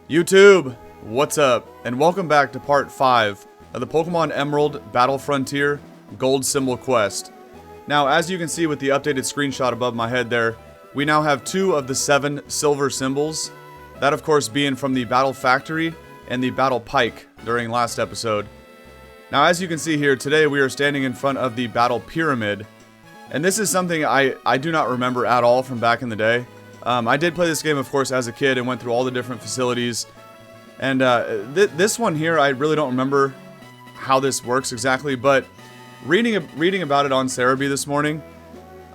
YouTube, what's up? And welcome back to part 5 of the Pokemon Emerald Battle Frontier Gold Symbol Quest. Now, as you can see with the updated screenshot above my head there, we now have 2 of the 7 silver symbols. That, of course, being from the Battle Factory and the Battle Pike during last episode. Now, as you can see here, today we are standing in front of the Battle Pyramid. And this is something I do not remember at all from back in the day. I did play this game, of course, as a kid and went through all the different facilities. And this one here, I really don't remember how this works exactly, but reading about it on Cerebi this morning,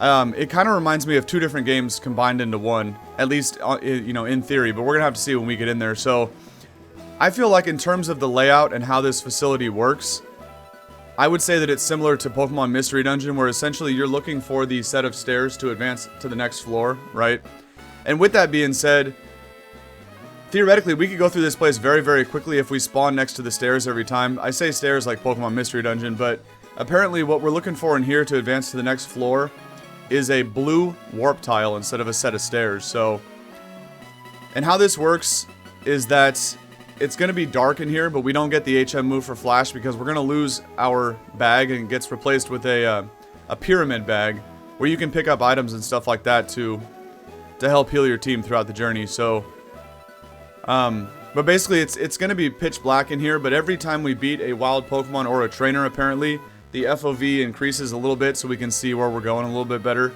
it kind of reminds me of 2 different games combined into one, at least in theory, but we're gonna have to see when we get in there. So I feel like in terms of the layout and how this facility works, I would say that it's similar to Pokemon Mystery Dungeon, where essentially you're looking for the set of stairs to advance to the next floor, right? And with that being said, theoretically, we could go through this place very, very quickly if we spawn next to the stairs every time. I say stairs like Pokemon Mystery Dungeon, but apparently what we're looking for in here to advance to the next floor is a blue warp tile instead of a set of stairs. So, and how this works is that it's going to be dark in here, but we don't get the HM move for Flash because we're going to lose our bag and it gets replaced with a pyramid bag where you can pick up items and stuff like that to help heal your team throughout the journey. So, but basically it's going to be pitch black in here, but every time we beat a wild Pokemon or a trainer, apparently, the FOV increases a little bit so we can see where we're going a little bit better.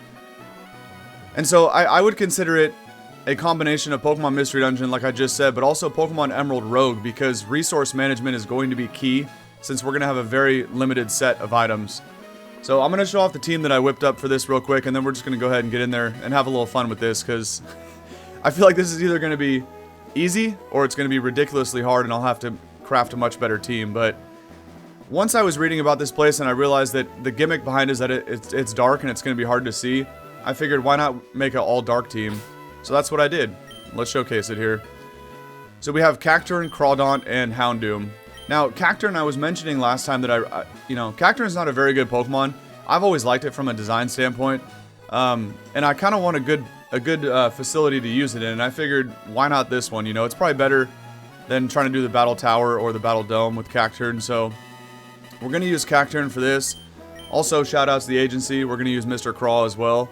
And so I would consider it a combination of Pokemon Mystery Dungeon, like I just said, but also Pokemon Emerald Rogue, because resource management is going to be key since we're going to have a very limited set of items. So I'm going to show off the team that I whipped up for this real quick, and then we're just going to go ahead and get in there and have a little fun with this, because I feel like this is either going to be easy or it's going to be ridiculously hard, and I'll have to craft a much better team. But once I was reading about this place and I realized that the gimmick behind it is that it's dark and it's going to be hard to see, I figured why not make an all-dark team? So that's what I did. Let's showcase it here. So we have Cacturne, Crawdaunt, and Houndoom. Now, Cacturne, I was mentioning last time that Cacturne is not a very good Pokemon. I've always liked it from a design standpoint, and I kind of want a good facility to use it in. And I figured, why not this one? You know, it's probably better than trying to do the Battle Tower or the Battle Dome with Cacturne. So we're gonna use Cacturne for this. Also, shout out to the agency. We're gonna use Mr. Craw as well.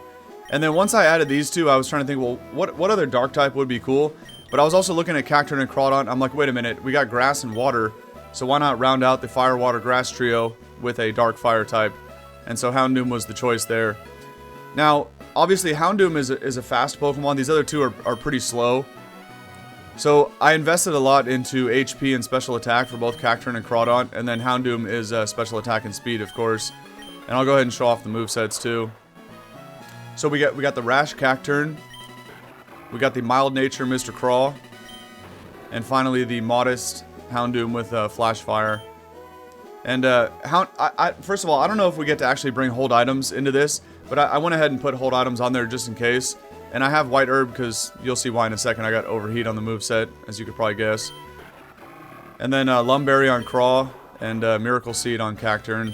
And then once I added these 2, I was trying to think, well, what other dark type would be cool? But I was also looking at Cacturne and Crawdaunt. I'm like, wait a minute, we got grass and water. So why not round out the Fire, Water, Grass trio with a Dark Fire type? And so Houndoom was the choice there. Now, obviously Houndoom is a fast Pokemon. These other 2 are pretty slow. So I invested a lot into HP and special attack for both Cacturne and Crawdaunt. And then Houndoom is special attack and speed, of course. And I'll go ahead and show off the movesets too. So we got the Rash Cacturne. We got the Mild Nature Mr. Craw. And finally the Modest Houndoom with Flash Fire. And first of all, I don't know if we get to actually bring hold items into this, but I went ahead and put hold items on there just in case. And I have White Herb because you'll see why in a second. I got Overheat on the moveset, as you could probably guess. And then Lumberry on Craw and Miracle Seed on Cacturne.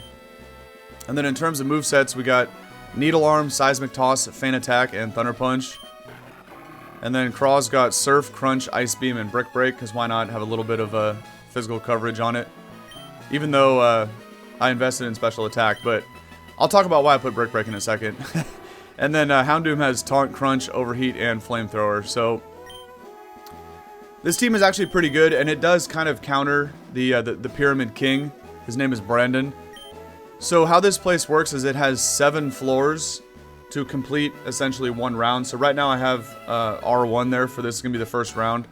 And then in terms of movesets, we got Needle Arm, Seismic Toss, Feint Attack, and Thunder Punch. And then Craw's got Surf, Crunch, Ice Beam, and Brick Break, because why not have a little bit of physical coverage on it? Even though I invested in special attack, but I'll talk about why I put Brick Break in a second. And then Houndoom has Taunt, Crunch, Overheat, and Flamethrower. So this team is actually pretty good, and it does kind of counter the Pyramid King. His name is Brandon. So how this place works is it has 7 floors to complete essentially 1 round. So right now I have R1 there for this is going to be the first round.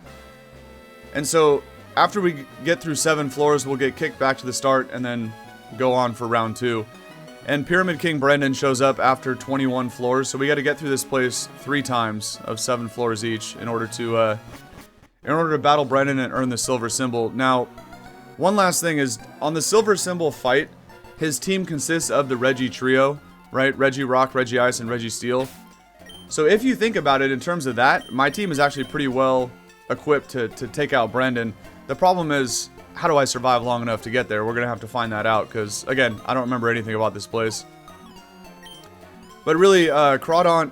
And so after we get through 7 floors, we'll get kicked back to the start and then go on for round 2. And Pyramid King Brandon shows up after 21 floors. So we got to get through this place 3 times of 7 floors each in order to battle Brandon and earn the silver symbol. Now, one last thing is on the silver symbol fight, his team consists of the Regi trio, right? Regirock, Regice, and Registeel. So if you think about it in terms of that, my team is actually pretty well equipped to take out Brandon. The problem is, how do I survive long enough to get there? We're going to have to find that out because, again, I don't remember anything about this place. But really, Crawdaunt,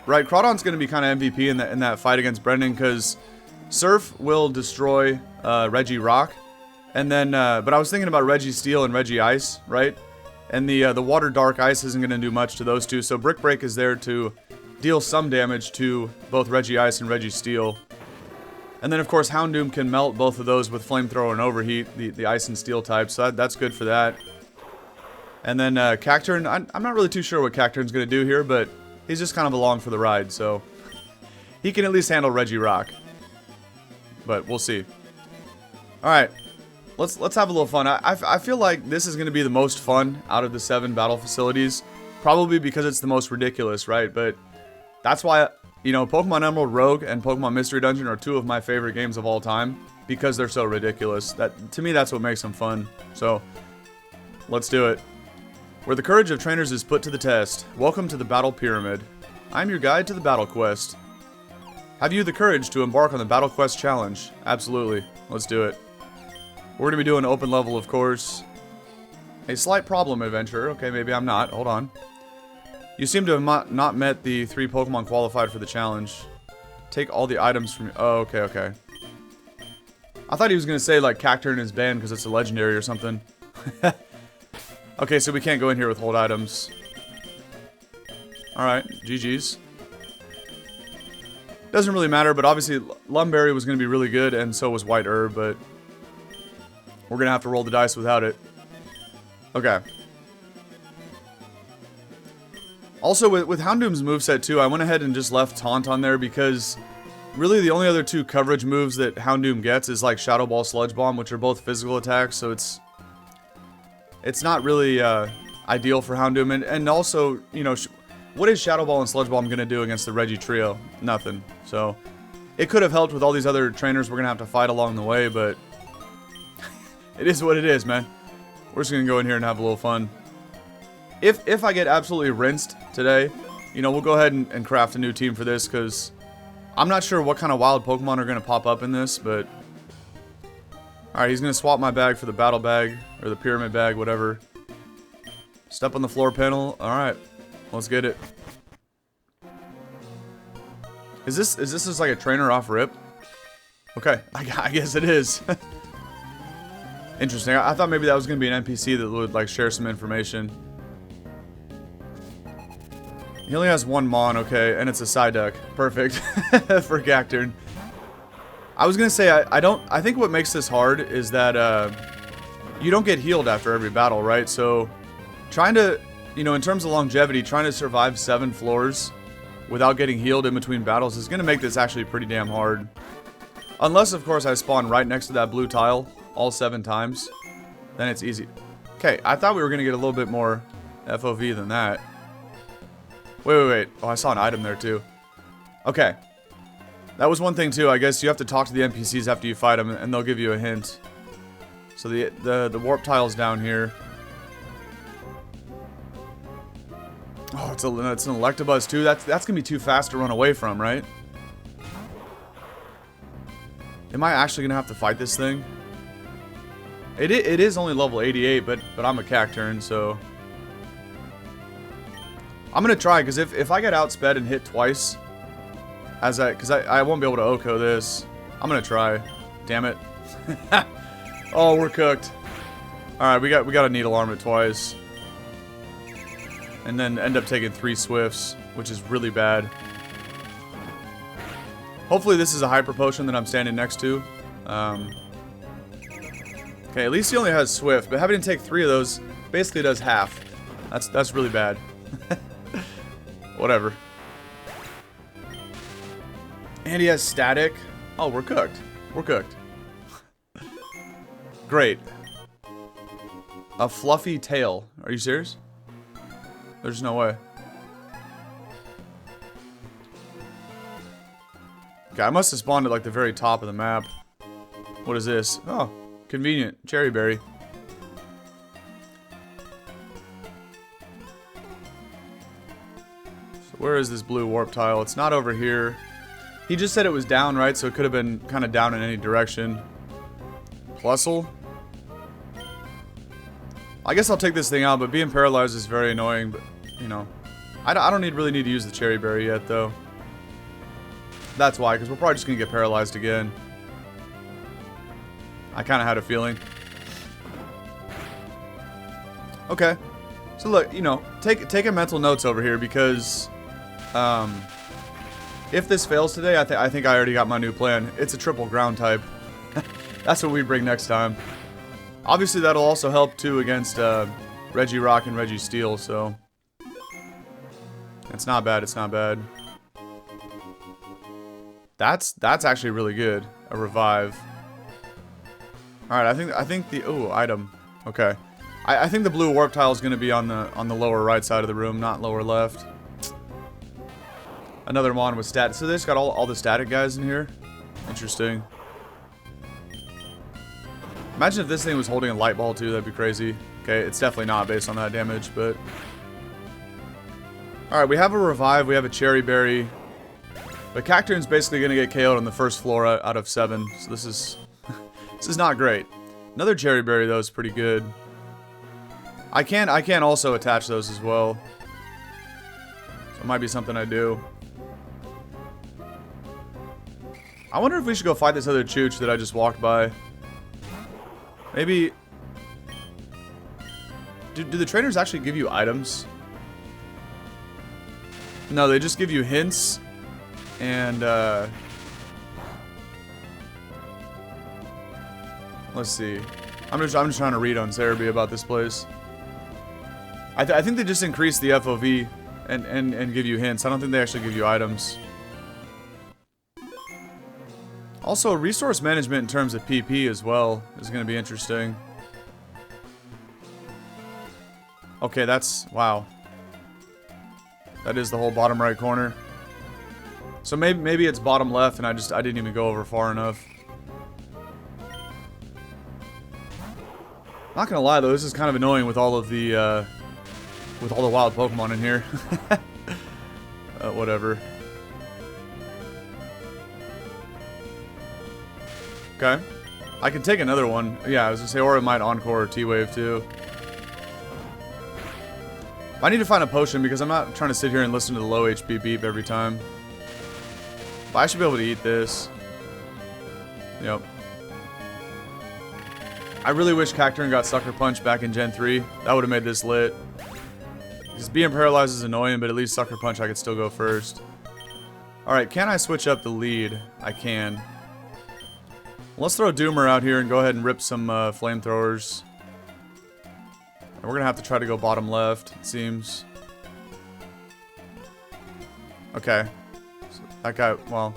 right? Crawdaunt's going to be kind of MVP in that fight against Brendan because Surf will destroy Regirock. And then, but I was thinking about Registeel and Regice, right? And the Water Dark Ice isn't going to do much to those two. So Brick Break is there to deal some damage to both Regice and Registeel. And then, of course, Houndoom can melt both of those with Flamethrower and Overheat, the Ice and Steel type. So that's good for that. And then Cacturne, I'm not really too sure what Cacturne's going to do here, but he's just kind of along for the ride. So he can at least handle Regirock. But we'll see. Alright, let's have a little fun. I feel like this is going to be the most fun out of the 7 battle facilities. Probably because it's the most ridiculous, right? But that's why, you know, Pokemon Emerald Rogue and Pokemon Mystery Dungeon are 2 of my favorite games of all time. Because they're so ridiculous. To me, that's what makes them fun. So, let's do it. Where the courage of trainers is put to the test. Welcome to the Battle Pyramid. I'm your guide to the Battle Quest. Have you the courage to embark on the Battle Quest challenge? Absolutely. Let's do it. We're going to be doing open level, of course. A slight problem, adventurer. Okay, maybe I'm not. Hold on. You seem to have not met the 3 Pokemon qualified for the challenge. Take all the items from... Oh, okay, okay. I thought he was going to say, like, Cacturne is banned because it's a legendary or something. Okay, so we can't go in here with hold items. Alright, GG's. Doesn't really matter, but obviously Lumberry was going to be really good, and so was White Herb, but we're going to have to roll the dice without it. Okay. Also, with Houndoom's moveset, too, I went ahead and just left Taunt on there because really the only other 2 coverage moves that Houndoom gets is like Shadow Ball, Sludge Bomb, which are both physical attacks, so it's not really ideal for Houndoom. And also, you know, what is Shadow Ball and Sludge Bomb going to do against the Regi trio? Nothing. So, it could have helped with all these other trainers we're going to have to fight along the way, but it is what it is, man. We're just going to go in here and have a little fun. If I get absolutely rinsed today, you know, we'll go ahead and craft a new team for this, because I'm not sure what kind of wild Pokemon are going to pop up in this, but... Alright, he's going to swap my bag for the battle bag, or the pyramid bag, whatever. Step on the floor panel. Alright, let's get it. Is this just like a trainer off rip? Okay, I guess it is. Interesting. I thought maybe that was going to be an NPC that would, like, share some information. He only has 1 Mon, okay, and it's a Psyduck. Perfect. For Cacturne. I was gonna say, I think what makes this hard is that, you don't get healed after every battle, right? So, trying to, you know, in terms of longevity, trying to survive 7 floors without getting healed in between battles is gonna make this actually pretty damn hard. Unless, of course, I spawn right next to that blue tile all 7 times, then it's easy. Okay, I thought we were gonna get a little bit more FOV than that. Wait. Oh, I saw an item there, too. Okay. That was one thing, too. I guess you have to talk to the NPCs after you fight them, and they'll give you a hint. So the warp tile's down here. Oh, it's an Electabuzz, too. That's going to be too fast to run away from, right? Am I actually going to have to fight this thing? It is only level 88, but I'm a Cacturne, so... I'm gonna try, because if I get outsped and hit twice, because I won't be able to OHKO this. I'm gonna try. Damn it. Oh, we're cooked. Alright, we got a Needle Arm it twice. And then end up taking 3 Swifts, which is really bad. Hopefully this is a Hyper Potion that I'm standing next to. Okay, at least he only has Swift, but having to take 3 of those basically does half. That's really bad. Whatever. And he has Static. Oh, we're cooked. We're cooked. Great. A fluffy tail. Are you serious? There's no way. Okay, I must have spawned at like the very top of the map. What is this? Oh, convenient. Cherry Berry. Where is this blue warp tile? It's not over here. He just said it was down, right? So it could have been kind of down in any direction. Plusle? I guess I'll take this thing out, but being paralyzed is very annoying. But, you know, I don't really need to use the Cherry Berry yet, though. That's why, because we're probably just going to get paralyzed again. I kind of had a feeling. Okay. So look, you know, take a mental notes over here because if this fails today, I think I already got my new plan. It's a triple ground type. That's what we bring next time. Obviously, that'll also help too against Regirock and Registeel, so it's not bad. It's not bad. That's actually really good. A revive. All right, I think the item. Okay, I think the blue warp tile is going to be on the lower right side of the room, not lower left. Another mon with stat. So they just got all the static guys in here. Interesting. Imagine if this thing was holding a light ball too. That'd be crazy. Okay, it's definitely not based on that damage, but all right, we have a revive. We have a cherry berry. But Cacturin's basically going to get KO'd on the first floor out of 7. So this is this is not great. Another cherry berry though is pretty good. I can also attach those as well. So it might be something I do. I wonder if we should go fight this other chooch that I just walked by. Maybe. Do the trainers actually give you items? No, they just give you hints. And let's see. I'm just trying to read on Cerebi about this place. I think they just increase the FOV and give you hints. I don't think they actually give you items. Also, resource management in terms of PP as well is going to be interesting. Okay, that's wow. That is the whole bottom right corner. So maybe it's bottom left, and I didn't even go over far enough. Not gonna lie though, this is kind of annoying with all the wild Pokemon in here. Whatever. Okay, I can take another one. Yeah, I was gonna say, or it might Encore or T-Wave too. I need to find a potion because I'm not trying to sit here and listen to the low HP beep every time. But I should be able to eat this. Yep. I really wish Cacturin got Sucker Punch back in Gen 3. That would have made this lit. Because being paralyzed is annoying, but at least Sucker Punch I could still go first. Alright, can I switch up the lead? I can. Let's throw Doomer out here and go ahead and rip some flamethrowers. And we're going to have to try to go bottom left, it seems. Okay. So that guy, well,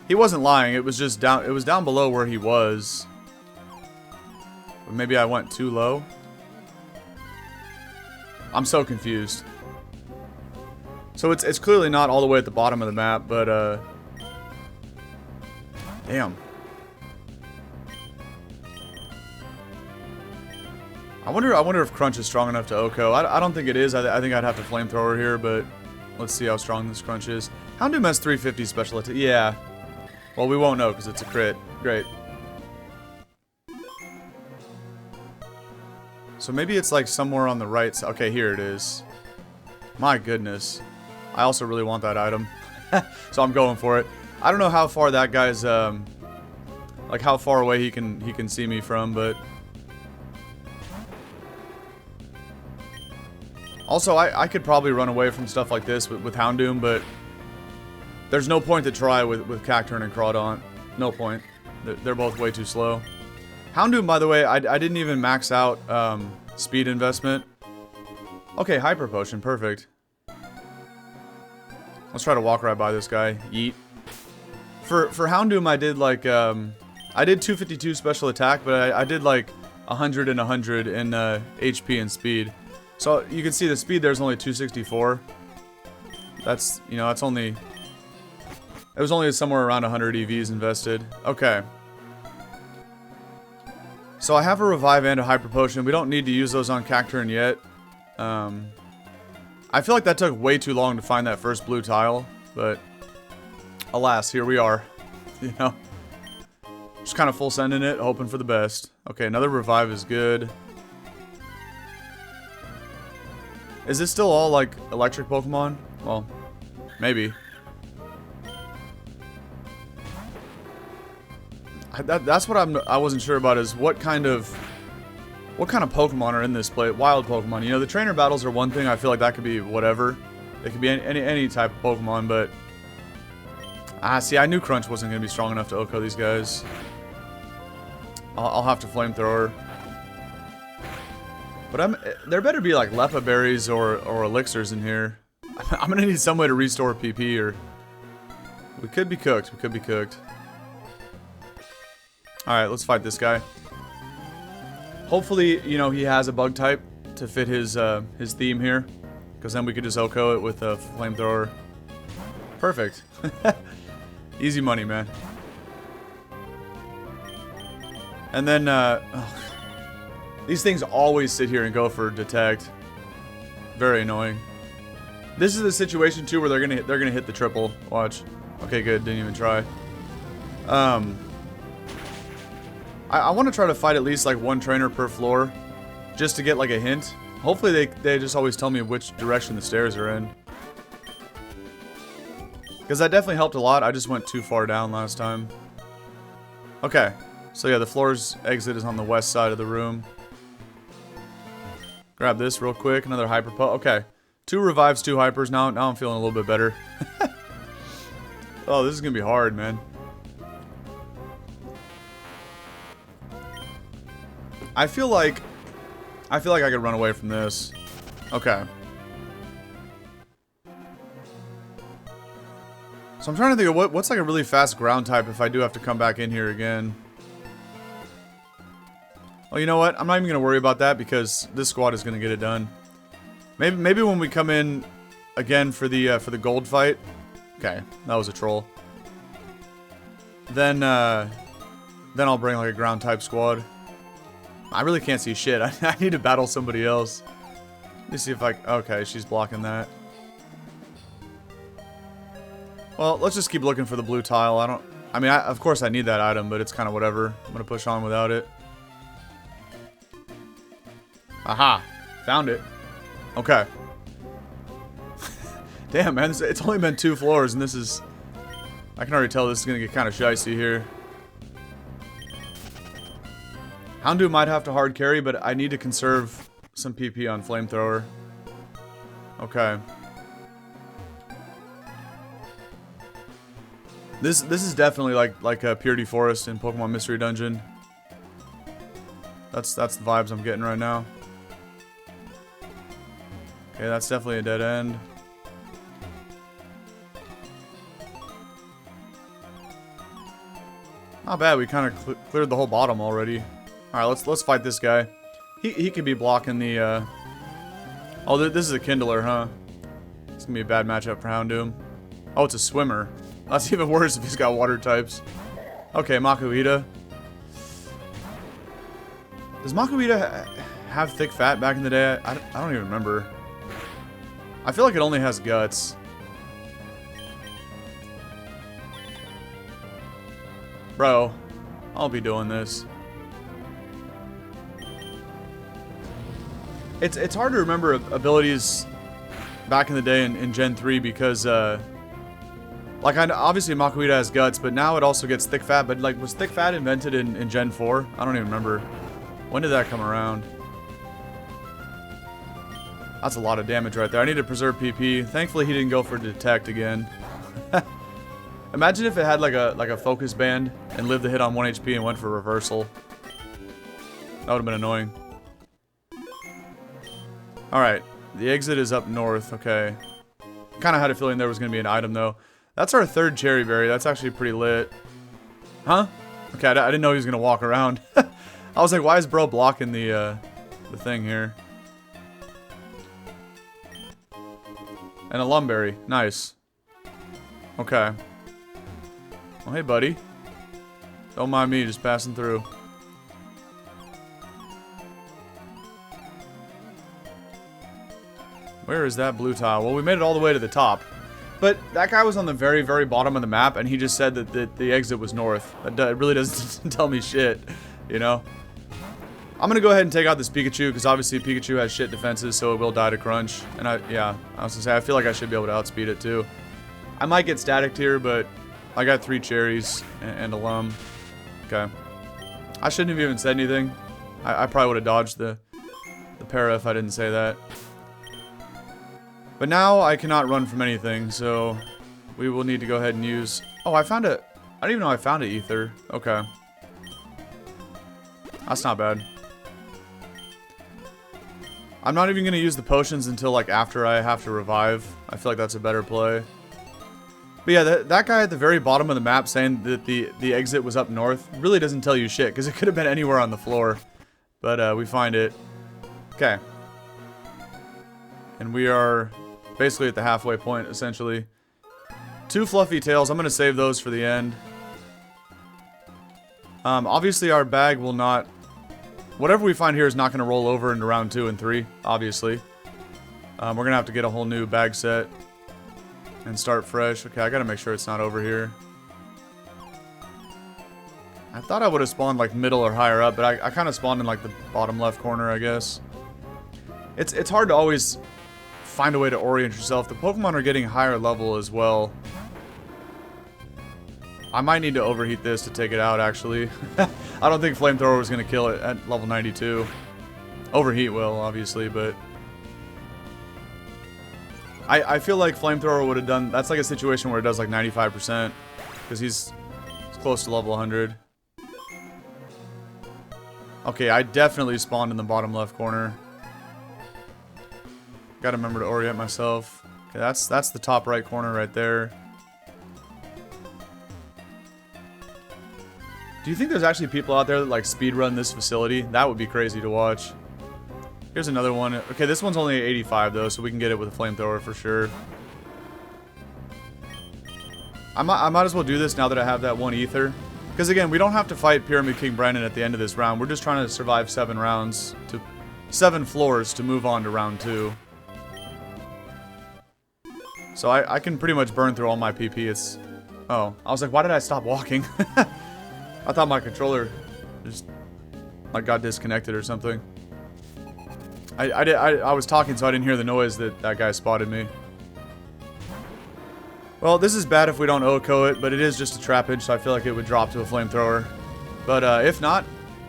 he wasn't lying. It was just down, it was down below where he was. But maybe I went too low. I'm so confused. So it's clearly not all the way at the bottom of the map, but damn. I wonder if Crunch is strong enough to OHKO. I don't think it is. I think I'd have to Flamethrower here, but let's see how strong this Crunch is. Houndoom has 350 special attack. Yeah. Well, we won't know because it's a crit. Great. So maybe it's like somewhere on the right side. Okay, here it is. My goodness. I also really want that item. So I'm going for it. I don't know how far that guy's like how far away he can see me from, but also I could probably run away from stuff like this with Houndoom, but there's no point to try with Cacturn and Crawdaunt. No point. They're both way too slow. Houndoom, by the way, I didn't even max out speed investment. Okay, Hyper Potion, perfect. Let's try to walk right by this guy. Yeet. For Houndoom, I did like I did 252 special attack, but I did like 100 and 100 in HP and speed. So you can see the speed there's only 264. That's, you know, that's only, it was only somewhere around 100 EVs invested. Okay. So I have a Revive and a Hyper Potion. We don't need to use those on Cacturn yet. I feel like that took way too long to find that first blue tile, but alas, here we are. You know, just kind of full sending it, hoping for the best. Okay, another Revive is good. Is this still all like electric Pokemon? Well, maybe. That's what I wasn't sure about, is what kind of Pokemon are in this play. Wild Pokemon. You know, the trainer battles are one thing. I feel like that could be whatever. It could be any type of Pokemon, but see, I knew Crunch wasn't going to be strong enough to OHKO these guys. I'll have to Flamethrower. But there better be like Lepa Berries or Elixirs in here. I'm going to need some way to restore PP, or we could be cooked. We could be cooked. Alright, let's fight this guy. Hopefully, you know, he has a bug type to fit his theme here. Because then we could just OHKO it with a Flamethrower. Perfect. Easy money, man. And then, these things always sit here and go for Detect. Very annoying. This is a situation, too, where they're gonna hit the triple. Watch. Okay, good. Didn't even try. I want to try to fight at least like one trainer per floor, just to get like a hint. Hopefully they just always tell me which direction the stairs are in. Because that definitely helped a lot. I just went too far down last time. Okay. So yeah, the floor's exit is on the west side of the room. Grab this real quick. Another Hyper Puff. Okay. 2 revives, 2 hypers. Now I'm feeling a little bit better. Oh, this is going to be hard, man. I feel like I could run away from this. Okay. So I'm trying to think of what's like a really fast ground type if I do have to come back in here again. Oh, you know what? I'm not even going to worry about that because this squad is going to get it done. Maybe when we come in again for the gold fight. Okay, that was a troll. Then I'll bring like a ground type squad. I really can't see shit. I need to battle somebody else. Let me see if I... Okay, she's blocking that. Well, let's just keep looking for the blue tile. I mean, of course I need that item, but it's kind of whatever. I'm going to push on without it. Aha! Found it. Okay. Damn, man. It's only been 2 floors, and this is... I can already tell this is going to get kind of shicey here. Houndoom might have to hard carry, but I need to conserve some PP on Flamethrower. Okay. This is definitely like a Purity Forest in Pokemon Mystery Dungeon. That's the vibes I'm getting right now. Okay, that's definitely a dead end. Not bad. We kind of cleared the whole bottom already. All right, let's fight this guy. He could be blocking the. Oh, this is a Kindler, huh? It's gonna be a bad matchup for Houndoom. Oh, it's a swimmer. That's even worse if he's got water types. Okay, Makuhita. Does Makuhita have thick fat back in the day? I don't even remember. I feel like it only has guts. Bro, I'll be doing this. It's hard to remember abilities back in the day in Gen 3 because, like, obviously Makuhita has guts, but now it also gets thick fat. But, like, was thick fat invented in Gen 4? I don't even remember. When did that come around? That's a lot of damage right there. I need to preserve PP. Thankfully, he didn't go for Detect again. Imagine if it had like a focus band and lived the hit on 1 HP and went for reversal. That would have been annoying. Alright, the exit is up north, okay. Kind of had a feeling there was going to be an item though. That's our 3rd Cherry Berry, that's actually pretty lit. Huh? Okay, I didn't know he was going to walk around. I was like, why is bro blocking the thing here? And a Lumberry, nice. Okay. Well, hey buddy. Don't mind me, just passing through. Where is that blue tile? Well, we made it all the way to the top. But that guy was on the very, very bottom of the map, and he just said that the exit was north. That really doesn't tell me shit, you know? I'm going to go ahead and take out this Pikachu, because obviously Pikachu has shit defenses, so it will die to Crunch. And yeah, I was going to say, I feel like I should be able to outspeed it, too. I might get staticked here, but I got 3 cherries and a Lum. Okay. I shouldn't have even said anything. I probably would have dodged the para if I didn't say that. But now I cannot run from anything, so we will need to go ahead and use... Oh, I found it. I didn't even know I found an ether. Okay. That's not bad. I'm not even going to use the potions until like after I have to revive. I feel like that's a better play. But yeah, that guy at the very bottom of the map saying that the exit was up north really doesn't tell you shit, because it could have been anywhere on the floor. But we find it. Okay. And we are basically at the halfway point, essentially. 2 fluffy tails. I'm going to save those for the end. Obviously, our bag will not... Whatever we find here is not going to roll over into round 2 and 3, obviously. We're going to have to get a whole new bag set and start fresh. Okay, I got to make sure it's not over here. I thought I would have spawned like middle or higher up, but I kind of spawned in like the bottom left corner, I guess. It's hard to always find a way to orient yourself. The Pokemon are getting higher level as well. I might need to overheat this to take it out, actually. I don't think Flamethrower was going to kill it at level 92. Overheat will, obviously, but... I feel like Flamethrower would have done... That's like a situation where it does like 95%. Because he's close to level 100. Okay, I definitely spawned in the bottom left corner. Gotta remember to orient myself. Okay, that's the top right corner right there. Do you think there's actually people out there that like speedrun this facility? That would be crazy to watch. Here's another one. Okay, this one's only 85 though, so we can get it with a flamethrower for sure. I might as well do this now that I have that 1 ether. Because again, we don't have to fight Pyramid King Brandon at the end of this round. We're just trying to survive 7 rounds to 7 floors to move on to round 2. So I can pretty much burn through all my PP. It's... Oh, I was like, why did I stop walking? I thought my controller just like got disconnected or something. I was talking, so I didn't hear the noise that guy spotted me. Well, this is bad if we don't OHKO it, but it is just a trappage, so I feel like it would drop to a flamethrower. But if not,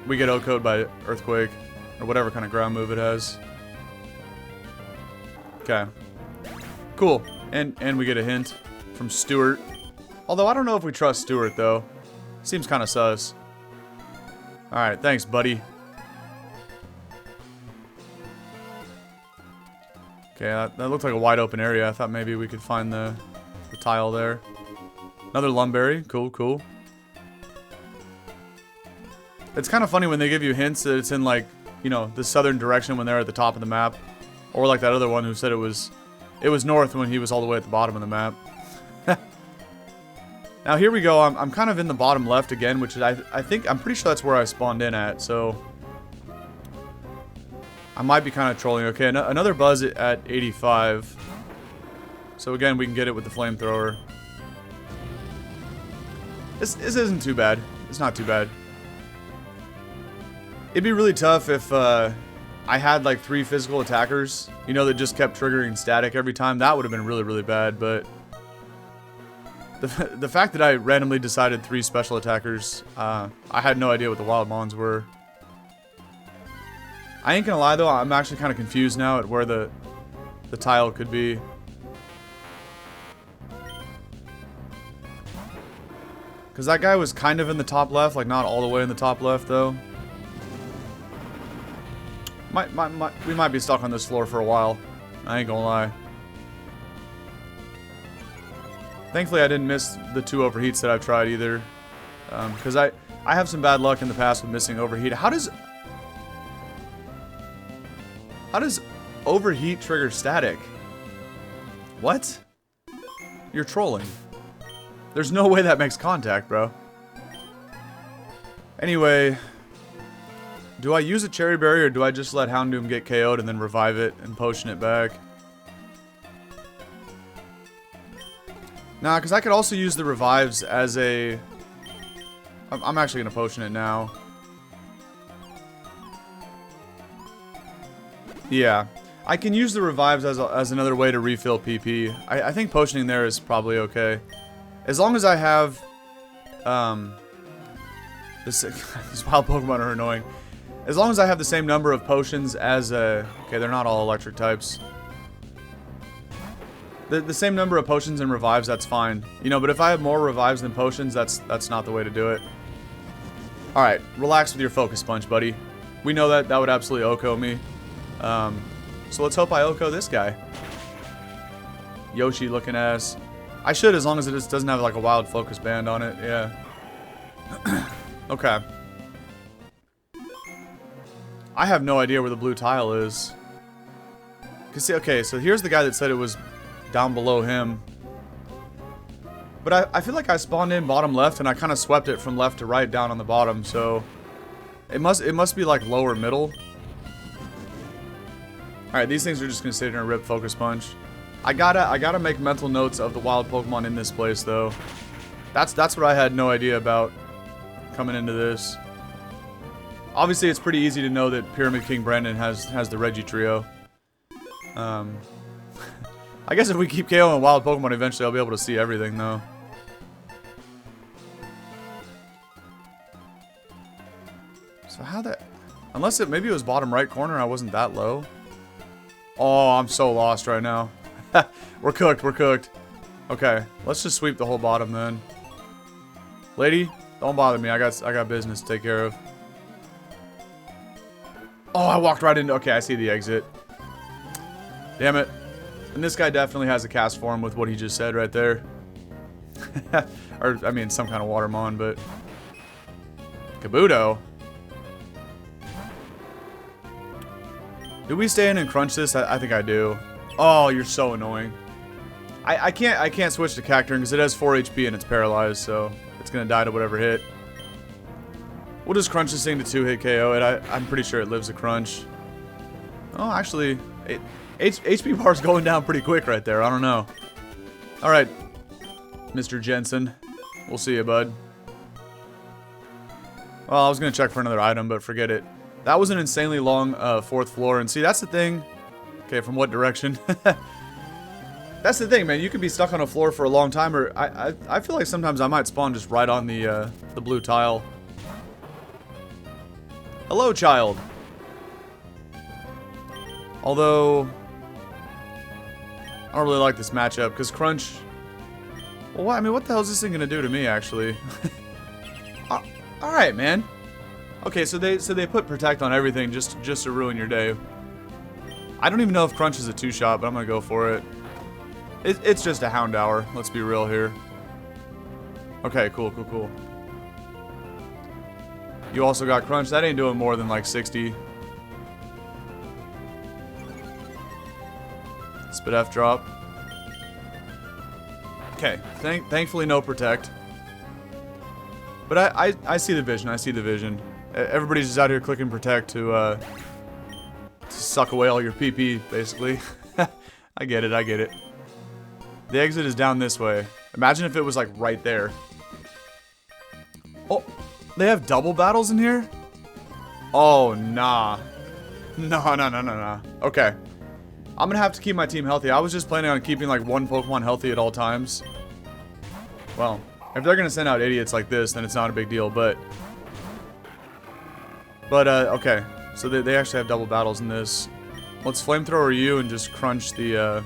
we get OHKO'd by Earthquake, or whatever kind of ground move it has. Okay. Cool. And we get a hint from Stuart. Although I don't know if we trust Stuart, though. Seems kind of sus. Alright, thanks, buddy. Okay, that looked like a wide open area. I thought maybe we could find the tile there. Another Lumberry. Cool, cool. It's kind of funny when they give you hints that it's in, like, you know, the southern direction when they're at the top of the map. Or like that other one who said it was north when he was all the way at the bottom of the map. Now here we go. I'm kind of in the bottom left again, which is, I'm pretty sure that's where I spawned in at, so... I might be kind of trolling. Okay, another buzz at 85. So again, we can get it with the flamethrower. This isn't too bad. It's not too bad. It'd be really tough if I had like 3 physical attackers, you know, that just kept triggering static every time. That would have been really, really bad, but... The fact that I randomly decided 3 special attackers, I had no idea what the wild mons were. I ain't gonna lie though, I'm actually kind of confused now at where the tile could be. Because that guy was kind of in the top left, like not all the way in the top left though. We might be stuck on this floor for a while. I ain't gonna lie. Thankfully I didn't miss the 2 overheats that I've tried either. Because I have some bad luck in the past with missing overheat. How does overheat trigger static? What? You're trolling. There's no way that makes contact, bro. Anyway, do I use a Cherry Berry or do I just let Houndoom get KO'd and then revive it and potion it back? Nah, because I could also use the revives as a... I'm actually going to potion it now. Yeah, I can use the revives as another way to refill PP. I think potioning there is probably okay. As long as I have These wild Pokemon are annoying. As long as I have the same number of potions as, okay, they're not all electric types. The same number of potions and revives, that's fine. You know, but if I have more revives than potions, that's not the way to do it. Alright, relax with your focus punch, buddy. We know that would absolutely OHKO me. So let's hope I OHKO this guy. Yoshi looking ass. I should, as long as it just doesn't have like a wild focus band on it, yeah. Okay. I have no idea where the blue tile is. Cause see, okay, so here's the guy that said it was down below him. But I feel like I spawned in bottom left and I kind of swept it from left to right down on the bottom, so it must be like lower middle. Alright, these things are just gonna sit here and rip focus punch. I gotta make mental notes of the wild Pokemon in this place though. That's what I had no idea about coming into this. Obviously, it's pretty easy to know that Pyramid King Brandon has the Regi trio. I guess if we keep KOing wild Pokemon, eventually I'll be able to see everything, though. So how that... Unless maybe it was bottom right corner, I wasn't that low. Oh, I'm so lost right now. We're cooked, we're cooked. Okay, let's just sweep the whole bottom then. Lady, don't bother me, I got business to take care of. Oh, I walked right into... Okay, I see the exit. Damn it. And this guy definitely has a cast form with what he just said right there. Or, I mean, some kind of Watermon, but... Kabuto? Do we stay in and crunch this? I think I do. Oh, you're so annoying. I can't switch to Cacturne because it has 4 HP and it's paralyzed, so it's going to die to whatever hit. We'll just crunch this thing to 2-hit KO it. I'm pretty sure it lives a crunch. Oh, actually, HP bar's going down pretty quick right there. I don't know. Alright, Mr. Jensen. We'll see you, bud. Well, I was going to check for another item, but forget it. That was an insanely long 4th floor. And see, that's the thing. Okay, from what direction? That's the thing, man. You can be stuck on a floor for a long time, or I feel like sometimes I might spawn just right on the blue tile. Hello, child. Although, I don't really like this matchup, because Crunch... Well, I mean, what the hell is this thing going to do to me, actually? Alright, man. Okay, so they put Protect on everything just to ruin your day. I don't even know if Crunch is a 2-shot, but I'm going to go for it. It's just a Houndour, let's be real here. Okay, cool. You also got Crunch. That ain't doing more than like 60. Spit F drop. Okay, thankfully no Protect. But I see the vision, I see the vision. Everybody's just out here clicking Protect to suck away all your PP, basically. I get it. The exit is down this way. Imagine if it was like right there. Oh, they have double battles in here? Oh, nah. No. Okay. I'm gonna have to keep my team healthy. I was just planning on keeping like one Pokemon healthy at all times. Well, if they're gonna send out idiots like this, then it's not a big deal, but... okay. So they actually have double battles in this. Let's Flamethrower you and just crunch the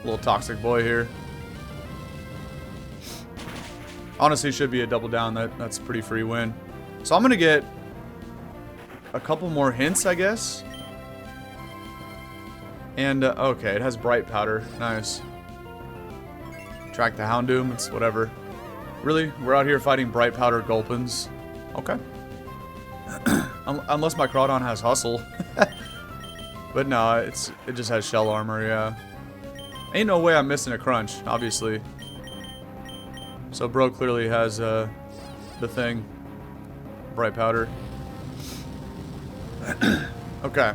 little toxic boy here. Honestly, should be a double down. That's a pretty free win. So I'm gonna get a couple more hints, I guess. And okay, it has Bright Powder. Nice. Track the Houndoom. It's whatever. Really, we're out here fighting Bright Powder Gulpins. Okay. Unless my Crawdon has Hustle. But no, it just has Shell Armor. Yeah. Ain't no way I'm missing a Crunch, obviously. So bro clearly has the thing. Bright Powder. Okay.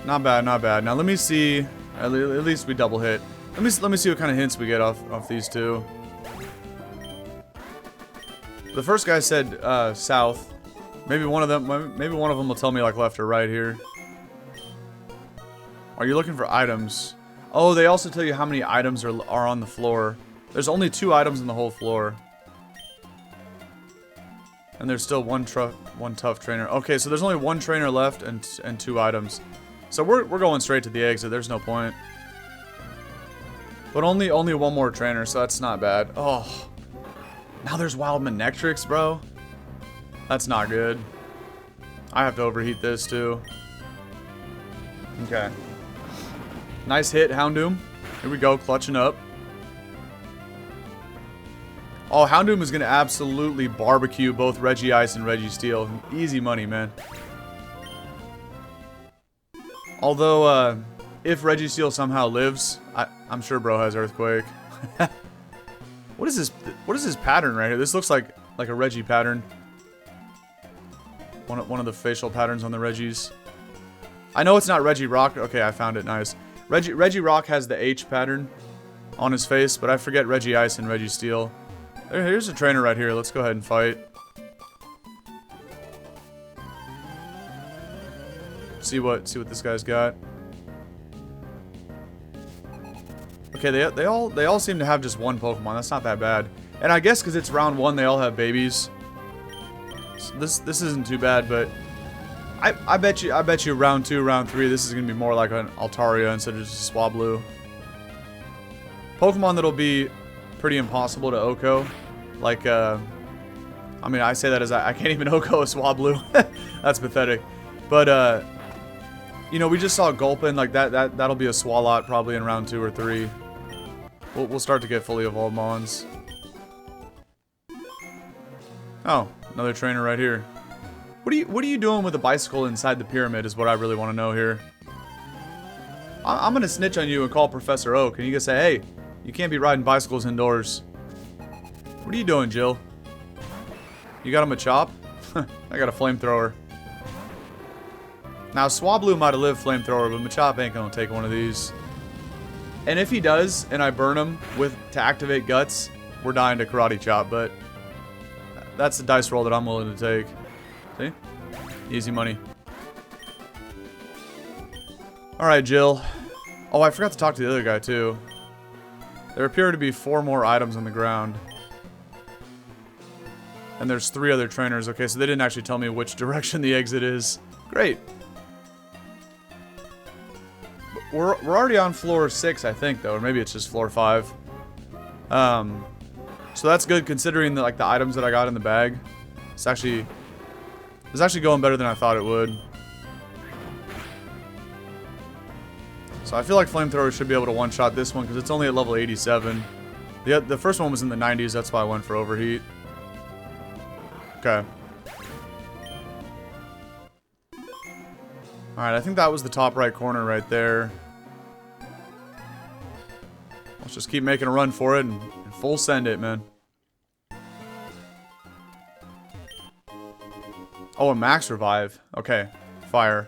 Not bad. Now let me see. At least we double hit. Let me see what kind of hints we get off these two. The first guy said south. Maybe one of them will tell me like left or right here. Are you looking for items? Oh, they also tell you how many items are on the floor. There's only 2 items in the whole floor. And there's still one tough trainer. Okay, so there's only 1 trainer left and 2 items. So we're going straight to the exit. There's no point. But only 1 more trainer, so that's not bad. Oh. Now there's Wild Manectrics, bro. That's not good. I have to overheat this too. Okay. Nice hit, Houndoom. Here we go, clutching up. Oh, Houndoom is going to absolutely barbecue both Regice and Registeel. Easy money, man. Although, if Registeel somehow lives, I'm sure bro has Earthquake. What is this? What is this pattern right here? This looks like a Regi pattern. One of the facial patterns on the Regis. I know it's not Regirock. Okay, I found it. Nice. Regirock has the H pattern on his face, but I forget Regice and Registeel. Here's a trainer right here. Let's go ahead and fight. See what this guy's got. Okay, they all seem to have just 1 Pokemon. That's not that bad. And I guess because it's round 1, they all have babies. So this isn't too bad, but I bet you round 2, round 3, this is gonna be more like an Altaria instead of just a Swablu. Pokemon that'll be pretty impossible to OHKO. Like, I mean, I say that as I can't even OHKO a Swablu. That's pathetic. But, you know, we just saw Gulpin. Like, that'll be a Swalot probably in round 2 or 3. We'll start to get fully evolved Mons. Oh, another trainer right here. What are you doing with a bicycle inside the pyramid is what I really want to know here. I'm going to snitch on you and call Professor Oak. And you can say, hey, you can't be riding bicycles indoors. What are you doing, Jill? You got him a chop? I got a flamethrower. Now, Swablu might have lived flamethrower, but Machop ain't gonna take one of these. And if he does, and I burn him to activate Guts, we're dying to Karate Chop, but that's the dice roll that I'm willing to take. See? Easy money. Alright, Jill. Oh, I forgot to talk to the other guy, too. There appear to be 4 more items on the ground. And there's 3 other trainers. Okay, so they didn't actually tell me which direction the exit is. Great. We're already on floor 6, I think, though. Or maybe it's just floor 5. So that's good considering the items that I got in the bag. It's actually going better than I thought it would. So I feel like Flamethrower should be able to one-shot this one because it's only at level 87. The first one was in the 90s, that's why I went for Overheat. Okay. Alright, I think that was the top right corner right there. Let's just keep making a run for it and full send it, man. Oh, a max revive. Okay, fire.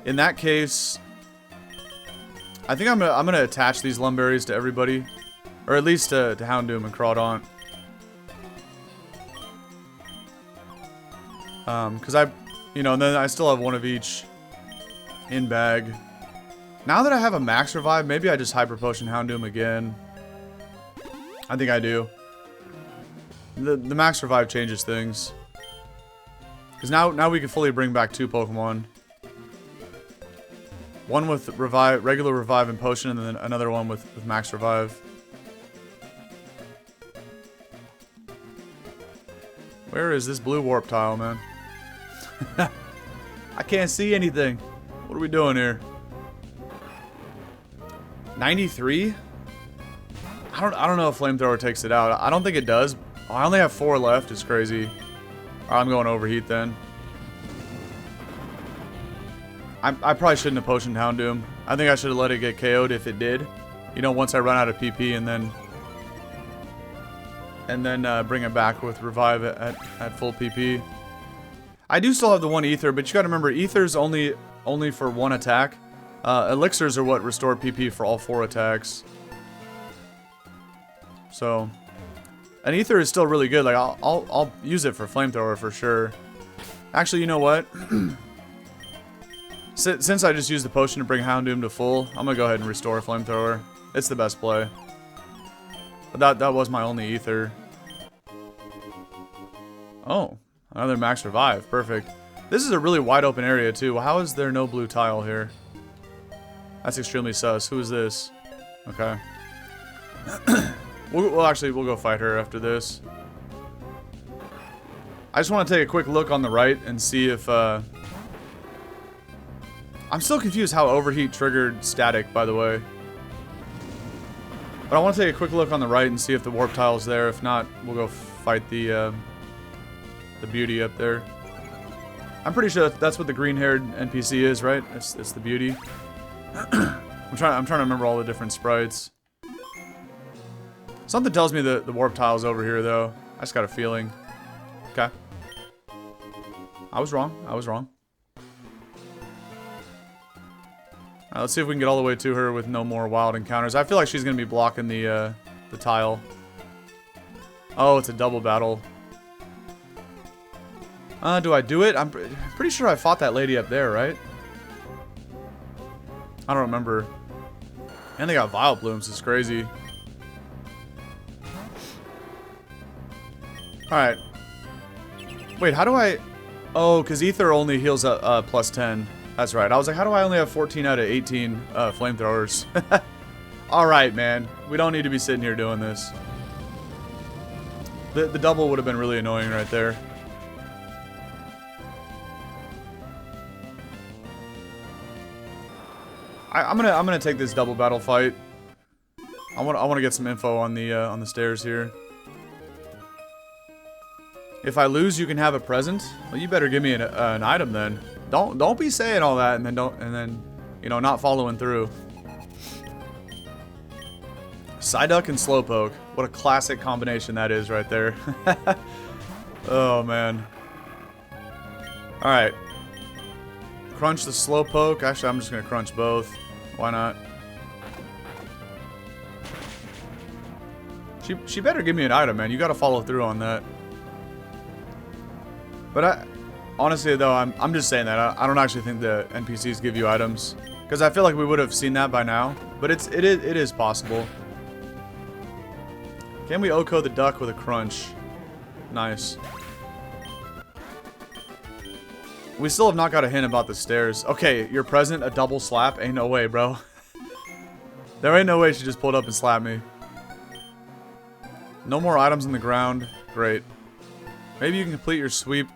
In that case, I think I'm gonna attach these Lumberries to everybody, or at least to Houndoom and Crawdaunt. Because you know, and then I still have one of each in bag. Now that I have a max revive, maybe I just Hyper Potion Houndoom again. I think I do. The max revive changes things. Because now we can fully bring back 2 Pokemon. One with revive, regular revive and potion, and then another one with max revive. Where is this blue warp tile, man? I can't see anything. What are we doing here? 93? I don't know if Flamethrower takes it out. I don't think it does. Oh, I only have 4 left. It's crazy. I'm going Overheat then. I probably shouldn't have potioned Houndoom. I think I should have let it get KO'd if it did. You know, once I run out of PP and then bring it back with revive at full PP. I do still have the 1 ether, but you gotta remember, ether's only for 1 attack. Elixirs are what restore PP for all 4 attacks. So, an ether is still really good. Like I'll use it for Flamethrower for sure. Actually, you know what? Since I just used the potion to bring Houndoom to full, I'm gonna go ahead and restore Flamethrower. It's the best play. But that was my only ether. Oh, another max revive. Perfect. This is a really wide open area too. How is there no blue tile here? That's extremely sus. Who is this? Okay. Well, actually, we'll go fight her after this. I just want to take a quick look on the right and see if, I'm still confused how overheat triggered static, by the way. But I want to take a quick look on the right and see if the warp tile's there. If not, we'll go fight the beauty up there. I'm pretty sure that's what the green-haired NPC is, right? It's the beauty. I'm trying to remember all the different sprites. Something tells me the warp tile's over here, though. I just got a feeling. Okay. I was wrong. I was wrong. Alright, let's see if we can get all the way to her with no more wild encounters. I feel like she's gonna be blocking the tile. Oh, it's a double battle. Do I do it? I'm pretty sure I fought that lady up there, right? I don't remember. And they got Vile Blooms. It's crazy. Alright. Wait, how do I... Oh, because Ether only heals up plus 10. That's right. I was like, how do I only have 14 out of 18 flamethrowers? Alright, man. We don't need to be sitting here doing this. The double would have been really annoying right there. I'm gonna take this double battle fight. I want to get some info on the stairs here. If I lose, you can have a present. Well, you better give me an item then. Don't be saying all that and then you know, not following through. Psyduck and Slowpoke. What a classic combination that is right there. Oh man. All right. Crunch the Slowpoke. Actually, I'm just gonna crunch both. Why not? She better give me an item, man. You gotta follow through on that. But honestly though, I'm just saying that. I don't actually think the NPCs give you items. Because I feel like we would have seen that by now. But it is possible. Can we Oko the duck with a crunch? Nice. We still have not got a hint about the stairs. Okay, your present, a double slap? Ain't no way, bro. There ain't no way she just pulled up and slapped me. No more items on the ground. Great. Maybe you can complete your sweep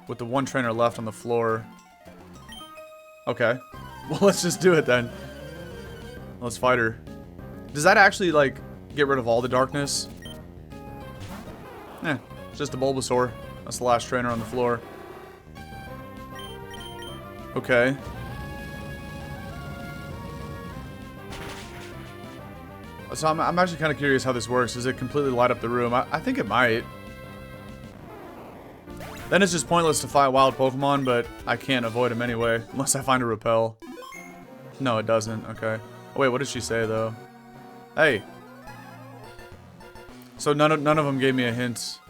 with the one trainer left on the floor. Okay. Well, let's just do it then. Let's fight her. Does that actually, like, get rid of all the darkness? Eh, it's just a Bulbasaur. That's the last trainer on the floor. Okay. So I'm actually kind of curious how this works. Does it completely light up the room? I think it might. Then it's just pointless to fight wild Pokemon, but I can't avoid them anyway. Unless I find a repel. No, it doesn't. Okay. Oh, wait, what did she say, though? Hey. So none of them gave me a hint.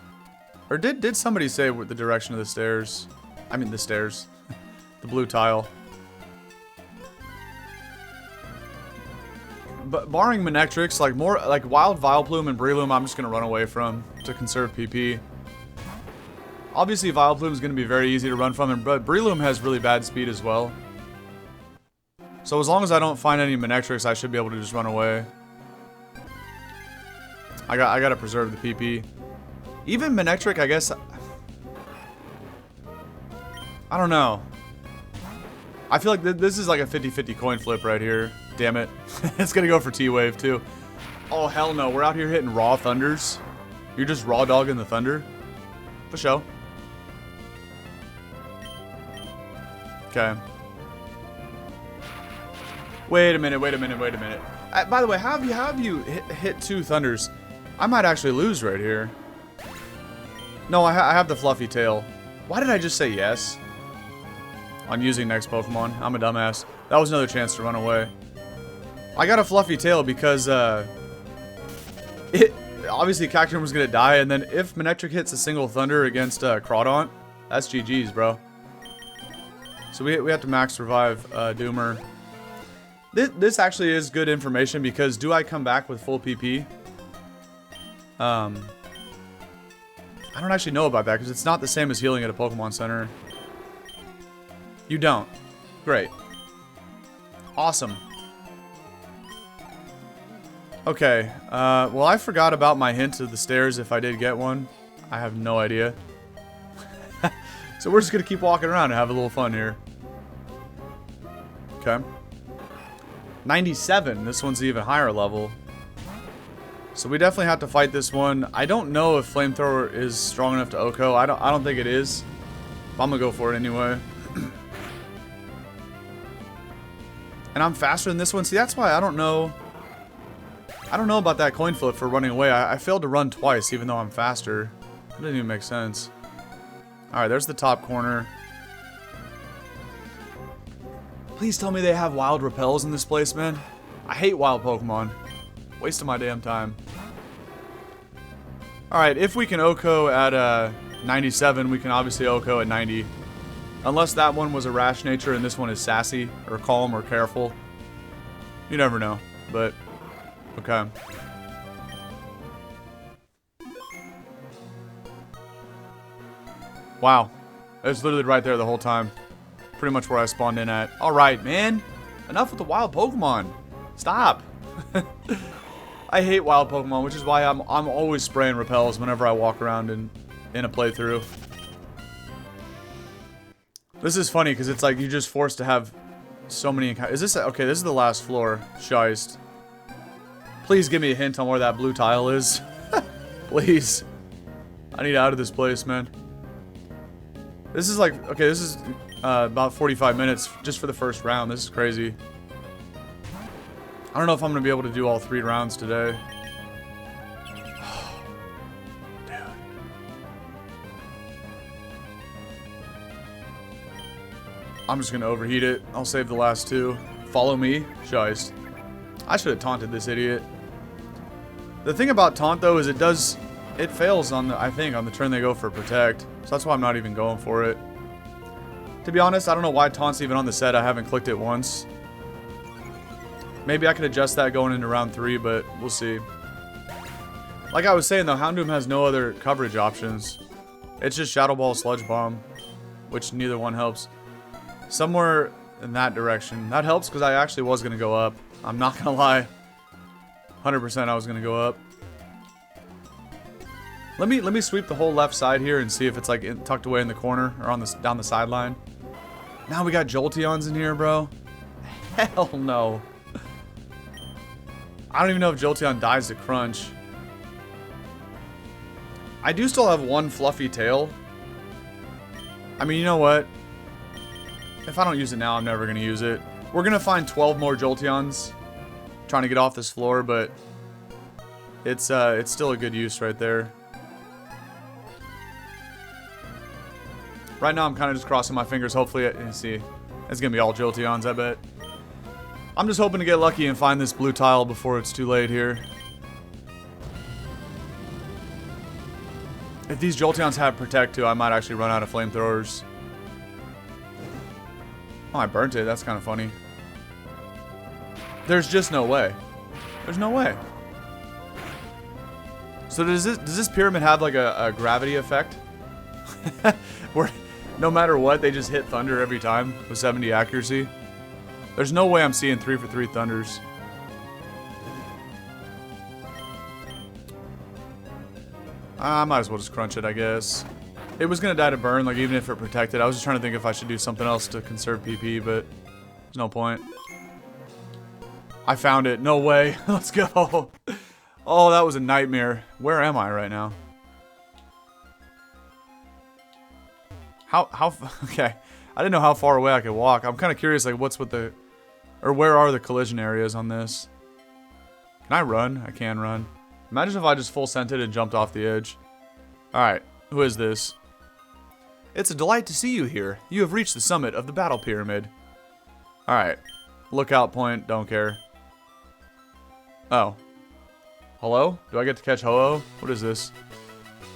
Or did somebody say the direction of the stairs? I mean, the stairs. The blue tile. But barring Manectrix, like Wild Vileplume and Breloom, I'm just gonna run away from to conserve PP. Obviously, Vileplume is gonna be very easy to run from, but Breloom has really bad speed as well. So as long as I don't find any Manectrix, I should be able to just run away. I gotta preserve the PP. Even Manectric, I guess. I don't know. I feel like this is like a 50-50 coin flip right here. Damn it. It's gonna go for T-Wave too. Oh, hell no. We're out here hitting raw thunders. You're just raw dogging the thunder? For show. Okay. Wait a minute. By the way, how have you hit two thunders? I might actually lose right here. No, I have the fluffy tail. Why did I just say yes? On using next Pokemon. I'm a dumbass. That was another chance to run away. I got a fluffy tail because, obviously Cacturne was gonna die, and then if Manectric hits a single Thunder against, Crawdaunt, that's GG's, bro. So we have to max revive, Doomer. This actually is good information because do I come back with full PP? I don't actually know about that because it's not the same as healing at a Pokemon Center. You don't. Great. Awesome. Okay. Well, I forgot about my hint of the stairs if I did get one. I have no idea. So we're just going to keep walking around and have a little fun here. Okay. 97. This one's even higher level. So we definitely have to fight this one. I don't know if Flamethrower is strong enough to OHKO. I don't think it is. But I'm going to go for it anyway. And I'm faster than this one. See, that's why I don't know. I don't know about that coin flip for running away. I failed to run twice even though I'm faster. That didn't even make sense. Alright, there's the top corner. Please tell me they have wild repels in this place, man. I hate wild Pokemon. Wasting my damn time. Alright, if we can OHKO at 97, we can obviously OHKO at 90. Unless that one was a rash nature and this one is sassy, or calm, or careful. You never know, but okay. Wow. It was literally right there the whole time. Pretty much where I spawned in at. Alright, man. Enough with the wild Pokemon. Stop. I hate wild Pokemon, which is why I'm always spraying repels whenever I walk around in a playthrough. This is funny because it's like you're just forced to have so many encounters. Is this okay? This is the last floor. Scheist. Please give me a hint on where that blue tile is. Please. I need out of this place, man. This is like, okay, this is about 45 minutes just for the first round. This is crazy. I don't know if I'm going to be able to do all 3 rounds today. Dude. I'm just going to overheat it. I'll save the last 2. Follow me. Scheist. I should have taunted this idiot. The thing about taunt, though, is it fails on the, I think, on the turn they go for protect. So that's why I'm not even going for it. To be honest, I don't know why taunt's even on the set. I haven't clicked it once. Maybe I could adjust that going into round 3, but we'll see. Like I was saying, though, Houndoom has no other coverage options. It's just Shadow Ball, Sludge Bomb, which neither one helps. Somewhere in that direction. That helps because I actually was going to go up. I'm not going to lie. 100% I was going to go up. Let me sweep the whole left side here and see if it's like tucked away in the corner or on this down the sideline. Now we got Jolteons in here, bro. Hell no. I don't even know if Jolteon dies to Crunch. I do still have 1 fluffy tail. I mean, you know what? If I don't use it now, I'm never going to use it. We're going to find 12 more Jolteons trying to get off this floor, but it's still a good use right there. Right now, I'm kind of just crossing my fingers. Hopefully, see, it's going to be all Jolteons, I bet. I'm just hoping to get lucky and find this blue tile before it's too late here. If these Jolteons have Protect too, I might actually run out of flamethrowers. Oh, I burnt it. That's kind of funny. There's just no way. There's no way. So does this pyramid have like a gravity effect? Where no matter what, they just hit thunder every time with 70 accuracy? There's no way I'm seeing 3 for 3 thunders. I might as well just crunch it, I guess. It was going to die to burn, like even if it protected. I was just trying to think if I should do something else to conserve PP, but there's no point. I found it. No way. Let's go. Oh, that was a nightmare. Where am I right now? How okay. I didn't know how far away I could walk. I'm kind of curious, like, what's with the... Or where are the collision areas on this? Can I run? I can run. Imagine if I just full scented and jumped off the edge. Alright, who is this? It's a delight to see you here. You have reached the summit of the battle pyramid. Alright. Lookout point, don't care. Oh. Hello? Do I get to catch Ho-Oh? What is this?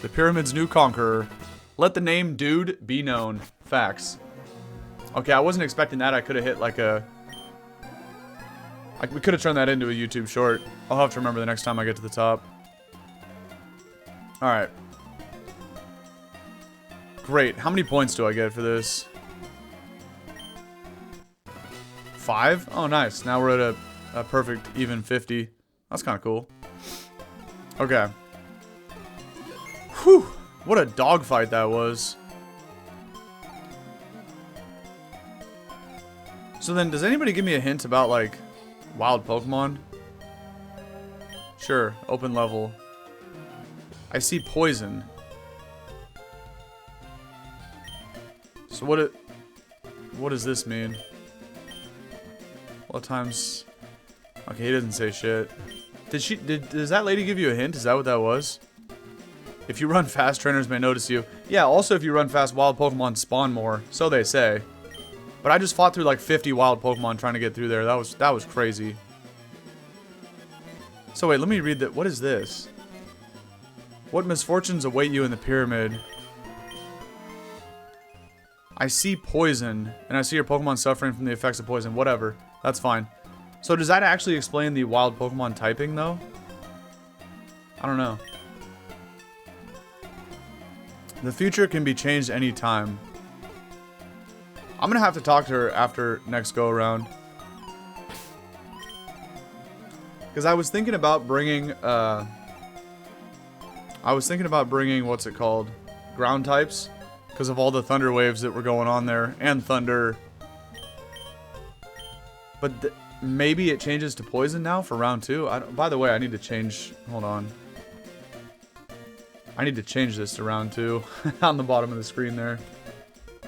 The pyramid's new conqueror. Let the name Dude be known. Facts. Okay, I wasn't expecting that. I could have hit like a... we could have turned that into a YouTube short. I'll have to remember the next time I get to the top. Alright. Great. How many points do I get for this? 5? Oh, nice. Now we're at a perfect even 50. That's kind of cool. Okay. Whew. What a dogfight that was. So then, does anybody give me a hint about, like, wild Pokemon? Sure. Open level. I see poison. So what does this mean? What times? Okay, he doesn't say shit. Does that lady give you a hint? Is that what that was? If you run fast, trainers may notice you. Yeah, also if you run fast, wild Pokemon spawn more. So they say. But I just fought through like 50 wild Pokemon trying to get through there. That was crazy. So wait, let me read that. What is this? What misfortunes await you in the pyramid? I see poison, and I see your Pokemon suffering from the effects of poison. Whatever. That's fine. So does that actually explain the wild Pokemon typing, though? I don't know. The future can be changed anytime. I'm gonna have to talk to her after next go-around. Because I was thinking about bringing, what's it called? Ground types. Because of all the thunder waves that were going on there. And thunder. But maybe it changes to poison now for round 2. By the way, I need to change... Hold on. I need to change this to round 2. On the bottom of the screen there.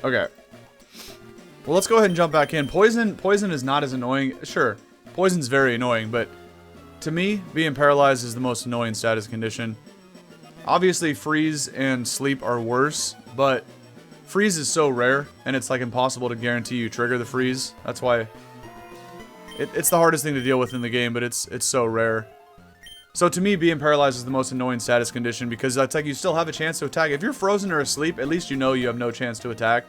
Okay. Well, let's go ahead and jump back in. Poison is not as annoying. Sure, poison's very annoying, but to me, being paralyzed is the most annoying status condition. Obviously, freeze and sleep are worse, but freeze is so rare, and it's like impossible to guarantee you trigger the freeze. That's why it's the hardest thing to deal with in the game, but it's so rare. So to me, being paralyzed is the most annoying status condition because it's like you still have a chance to attack. If you're frozen or asleep, at least you know you have no chance to attack.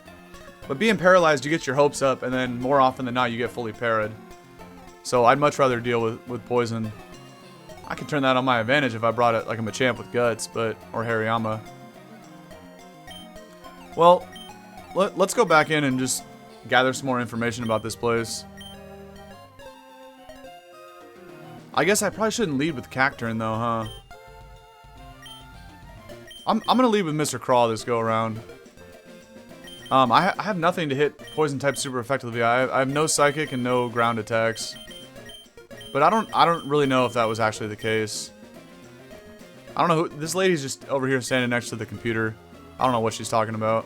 But being paralyzed, you get your hopes up, and then more often than not, you get fully parried. So I'd much rather deal with poison. I could turn that on my advantage if I brought it like a Machamp with Guts, or Hariyama. Well, let's go back in and just gather some more information about this place. I guess I probably shouldn't lead with Cacturne though, huh? I'm gonna lead with Mr. Craw this go around. I have nothing to hit poison type super effectively. I have no psychic and no ground attacks. But I don't really know if that was actually the case. I don't know who this lady's just over here standing next to the computer. I don't know what she's talking about.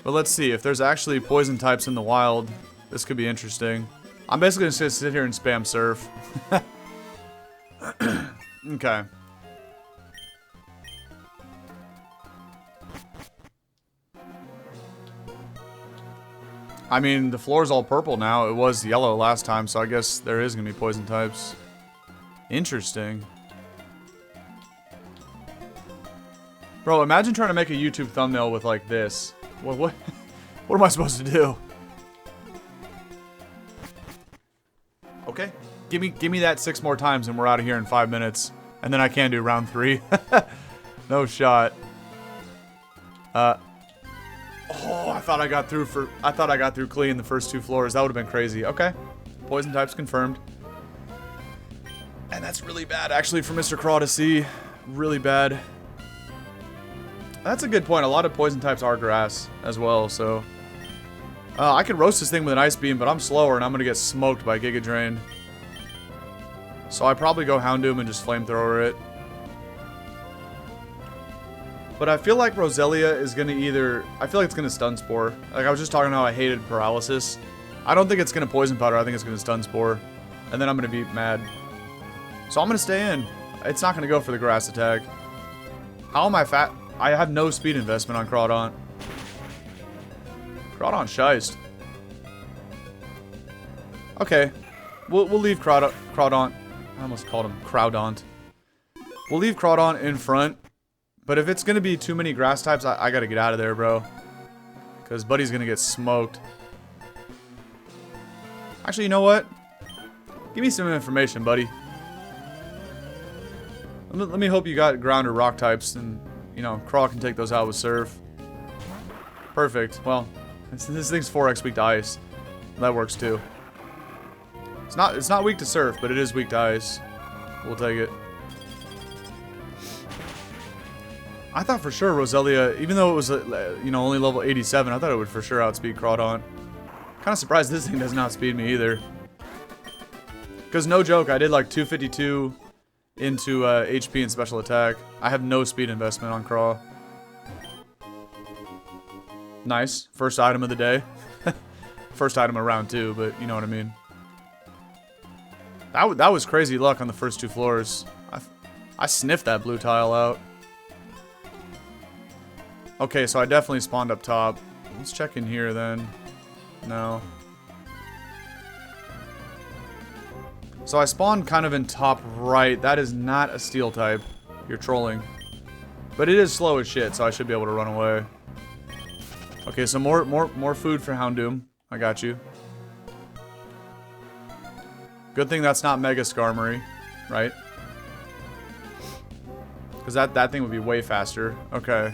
But let's see if there's actually poison types in the wild. This could be interesting. I'm basically just gonna sit here and spam surf. Okay. I mean, the floor's all purple now. It was yellow last time, so I guess there is gonna be poison types. Interesting. Bro, imagine trying to make a YouTube thumbnail with like this. What am I supposed to do? Okay. Give me that 6 more times and we're out of here in 5 minutes. And then I can do round 3. No shot. Oh, I thought I got through clean the first 2 floors. That would have been crazy. Okay. Poison types confirmed. And that's really bad actually for Mr. Craw to see. Really bad. That's a good point. A lot of poison types are grass as well, so I could roast this thing with an ice beam, but I'm slower and I'm gonna get smoked by Giga Drain. So I probably go Houndoom and just flamethrower it. But I feel like Roselia is gonna I feel like it's gonna Stun Spore. Like I was just talking about how I hated Paralysis. I don't think it's gonna Poison Powder, I think it's gonna Stun Spore. And then I'm gonna be mad. So I'm gonna stay in. It's not gonna go for the grass attack. How am I fat? I have no speed investment on Crawdaunt. Crawdaunt Shiest. Okay. We'll leave Crawdaunt. I almost called him Crowdaunt. We'll leave Crawdaunt in front. But if it's going to be too many grass types, I got to get out of there, bro. Because Buddy's going to get smoked. Actually, you know what? Give me some information, buddy. Let me hope you got ground or rock types, and, you know, Crawl can take those out with Surf. Perfect. Well, this thing's 4x weak to ice. That works too. It's not weak to Surf, but it is weak to ice. We'll take it. I thought for sure Roselia, even though it was, you know, only level 87, I thought it would for sure outspeed Crawdaunt. Kind of surprised this thing doesn't outspeed me either. Because no joke, I did like 252 into HP and special attack. I have no speed investment on Craw. Nice. First item of the day. First item of round 2, but you know what I mean. That was crazy luck on the first 2 floors. I sniffed that blue tile out. Okay, so I definitely spawned up top. Let's check in here then. No. So I spawned kind of in top right. That is not a steel type. You're trolling. But it is slow as shit, so I should be able to run away. Okay, so more food for Houndoom. I got you. Good thing that's not Mega Skarmory, right? Because that thing would be way faster. Okay.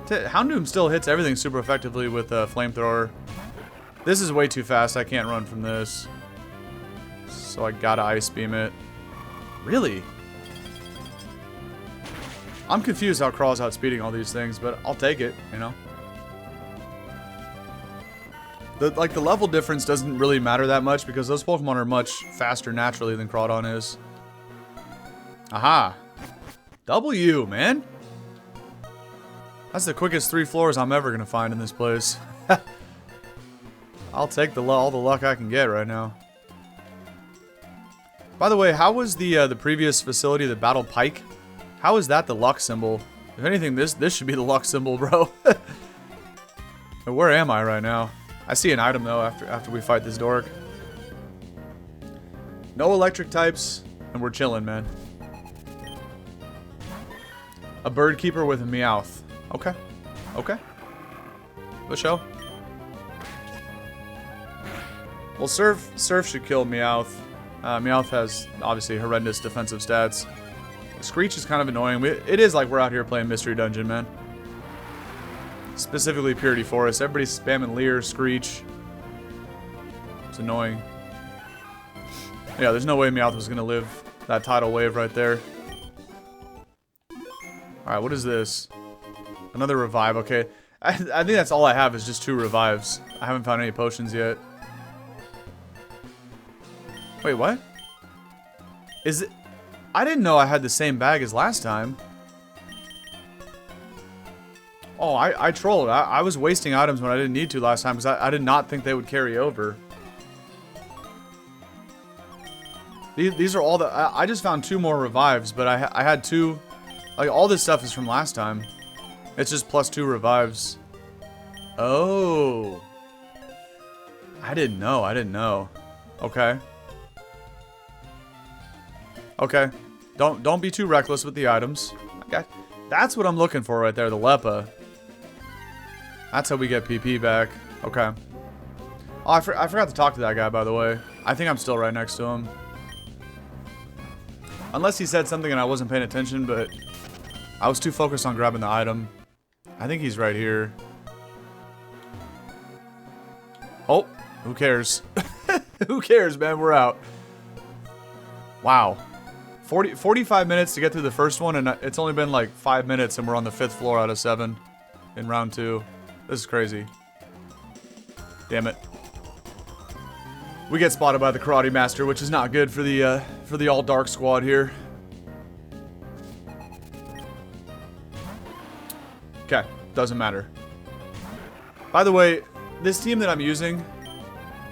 Houndoom still hits everything super effectively with a Flamethrower. This is way too fast. I can't run from this. So I gotta Ice Beam it. Really? I'm confused how Crawl's outspeeding all these things, but I'll take it, you know? The level difference doesn't really matter that much because those Pokemon are much faster naturally than Crawdaunt is. Aha! W, man! That's the quickest 3 floors I'm ever gonna find in this place. I'll take all the luck I can get right now. By the way, how was the previous facility, the Battle Pike? How is that the luck symbol? If anything, this should be the luck symbol, bro. Where am I right now? I see an item though after we fight this dork. No electric types, and we're chilling, man. A bird keeper with a Meowth. Okay. Okay. Let's show. Well, Surf should kill Meowth. Meowth has obviously horrendous defensive stats. Screech is kind of annoying. It is like we're out here playing Mystery Dungeon, man. Specifically Purity Forest. Everybody's spamming Leer, Screech. It's annoying. Yeah, there's no way Meowth was gonna live that tidal wave right there. Alright, what is this? Another revive, okay. I think that's all I have is just 2 revives. I haven't found any potions yet. Wait, what? Is it... I didn't know I had the same bag as last time. Oh, I trolled. I was wasting items when I didn't need to last time because I did not think they would carry over. These are all the... I just found 2 more revives, but I had 2... Like, all this stuff is from last time. It's just plus 2 revives. Oh. I didn't know. Okay. Okay. Don't be too reckless with the items. Okay. That's what I'm looking for right there, the Lepa. That's how we get PP back. Okay. Oh, I forgot to talk to that guy, by the way. I think I'm still right next to him. Unless he said something and I wasn't paying attention, but I was too focused on grabbing the item. I think he's right here. Oh, who cares? Who cares, man? We're out. Wow. 45 minutes to get through the first one, and it's only been like 5 minutes, and we're on the 5th floor out of 7 in round 2. This is crazy. Damn it. We get spotted by the Karate Master, which is not good for the all dark squad here. Okay, doesn't matter. By the way, this team that I'm using,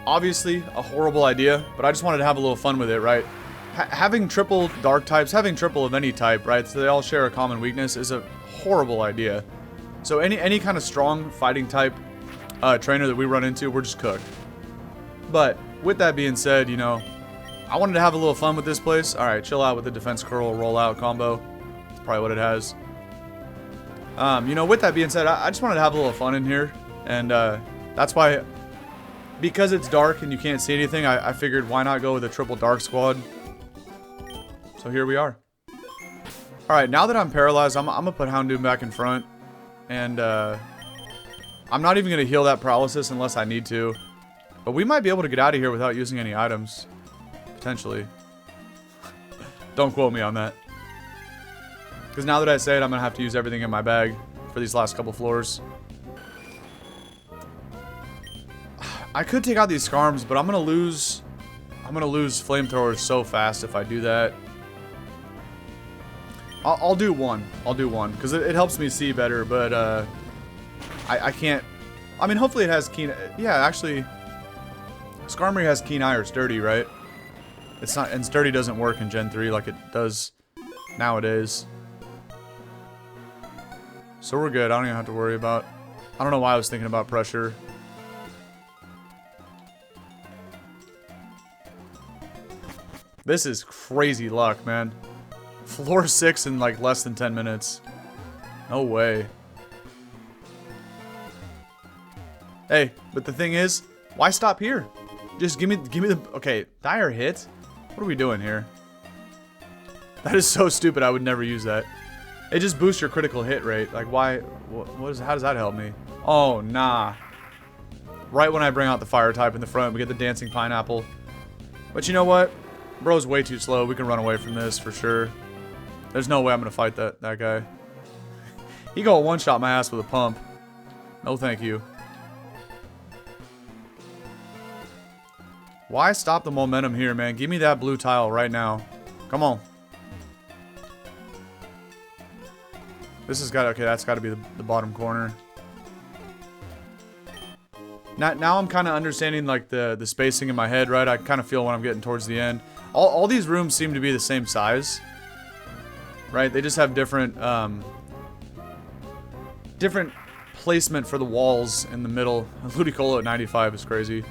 obviously a horrible idea, but I just wanted to have a little fun with it, right? Having triple dark types, having triple of any type, right, so they all share a common weakness is a horrible idea. So any kind of strong fighting type trainer that we run into, we're just cooked. But with that being said, you know, I wanted to have a little fun with this place. All right, chill out with the defense curl rollout combo. That's probably what it has. You know, with that being said, I just wanted to have a little fun in here, and that's why, because it's dark and you can't see anything, I figured why not go with a triple dark squad. So here we are. Alright, now that I'm paralyzed, I'm gonna put Houndoom back in front. And, I'm not even gonna heal that paralysis unless I need to. But we might be able to get out of here without using any items. Potentially. Don't quote me on that. Because now that I say it, I'm gonna have to use everything in my bag for these last couple floors. I could take out these Skarms, but I'm gonna lose flamethrowers so fast if I do that. I'll do one. I'll do one because it helps me see better, but I can't. I mean, hopefully it has keen. Yeah, actually, Skarmory has keen eye or sturdy, right? It's not, and sturdy doesn't work in Gen 3 like it does nowadays. So we're good. I don't even have to worry about. I don't know why I was thinking about pressure. This is crazy luck, man. Floor 6 in like less than 10 minutes. No way. Hey, but the thing is, why stop here? Just give me the, okay, dire hit? What are we doing here? That is so stupid, I would never use that. It just boosts your critical hit rate. Like why, how does that help me? Oh, nah. Right when I bring out the fire type in the front, we get the dancing pineapple. But you know what? Bro's way too slow. We can run away from this for sure. There's no way I'm gonna fight that guy. He gonna one-shot my ass with a pump. No thank you. Why stop the momentum here, man? Give me that blue tile right now. Come on. This has got, okay, that's got to be the bottom corner. Now I'm kind of understanding like the spacing in my head, right? I kind of feel when I'm getting towards the end. All these rooms seem to be the same size. Right? They just have different different placement for the walls in the middle. Ludicolo at 95 is crazy.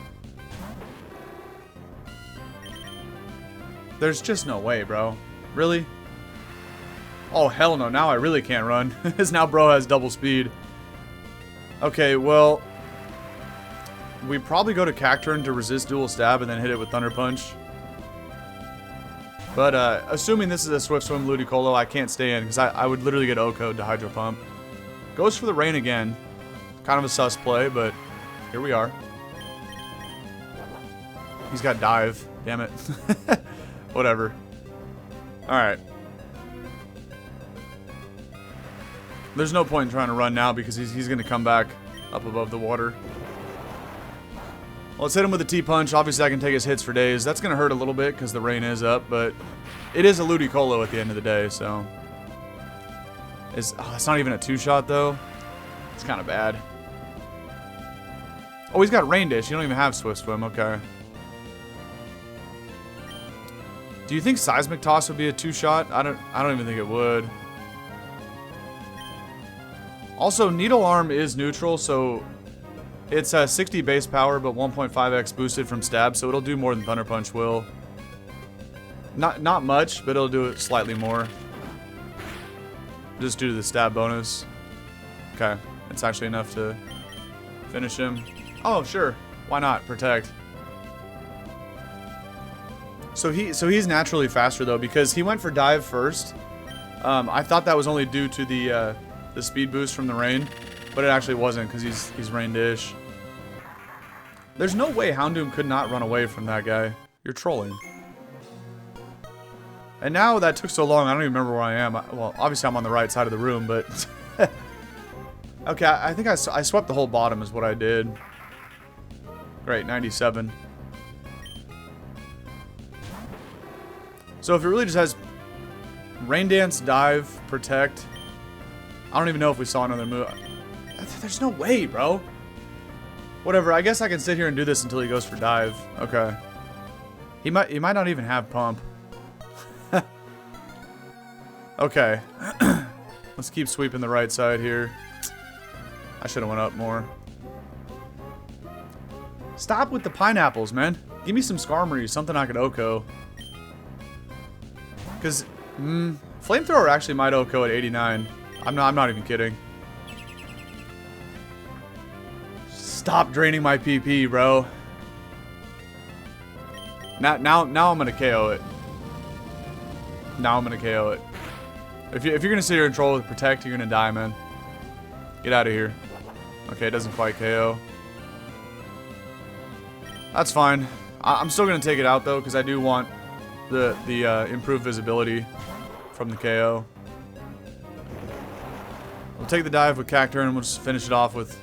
There's just no way, bro. Really? Oh, hell no. Now I really can't run. Because now bro has double speed. Okay, well, we probably go to Cacturn to resist dual stab and then hit it with Thunder Punch. But assuming this is a Swift Swim Ludicolo, I can't stay in because I would literally get O-code to Hydro Pump. Goes for the rain again. Kind of a sus play, but here we are. He's got dive. Damn it. Whatever. Alright. There's no point in trying to run now because he's going to come back up above the water. Well, let's hit him with a T-Punch. Obviously, I can take his hits for days. That's going to hurt a little bit because the rain is up, but it is a Ludicolo at the end of the day, so... it's not even a two-shot, though. It's kind of bad. Oh, he's got Rain Dish. You don't even have Swift Swim. Okay. Do you think Seismic Toss would be a two-shot? I don't even think it would. Also, Needle Arm is neutral, so... it's 60 base power, but 1.5x boosted from stab, so it'll do more than Thunder Punch will. Not much, but it'll do it slightly more. Just due to the stab bonus. Okay, it's actually enough to finish him. Oh, sure. Why not? Protect. So he's naturally faster, though, because he went for dive first. I thought that was only due to the speed boost from the rain. But it actually wasn't, because he's Rain Dish. There's no way Houndoom could not run away from that guy. You're trolling. And now that took so long, I don't even remember where I am. Well, obviously I'm on the right side of the room, but... okay, I think I swept the whole bottom is what I did. Great, 97. So if it really just has Rain Dance, Dive, Protect... I don't even know if we saw another move. There's no way, bro. Whatever, I guess I can sit here and do this until he goes for dive. Okay. He might not even have pump. Okay. Let's keep sweeping the right side here. I should have went up more. Stop with the pineapples, man. Give me some Skarmory, something I could Oko. Because, Flamethrower actually might Oko at 89. I'm not even kidding. Stop draining my PP, bro. Now I'm gonna KO it. Now I'm gonna KO it. If you're gonna sit here and troll with Protect, you're gonna die, man. Get out of here. Okay, it doesn't quite KO. That's fine. I'm still gonna take it out though, because I do want the improved visibility from the KO. We'll take the dive with Cacturn and we'll just finish it off with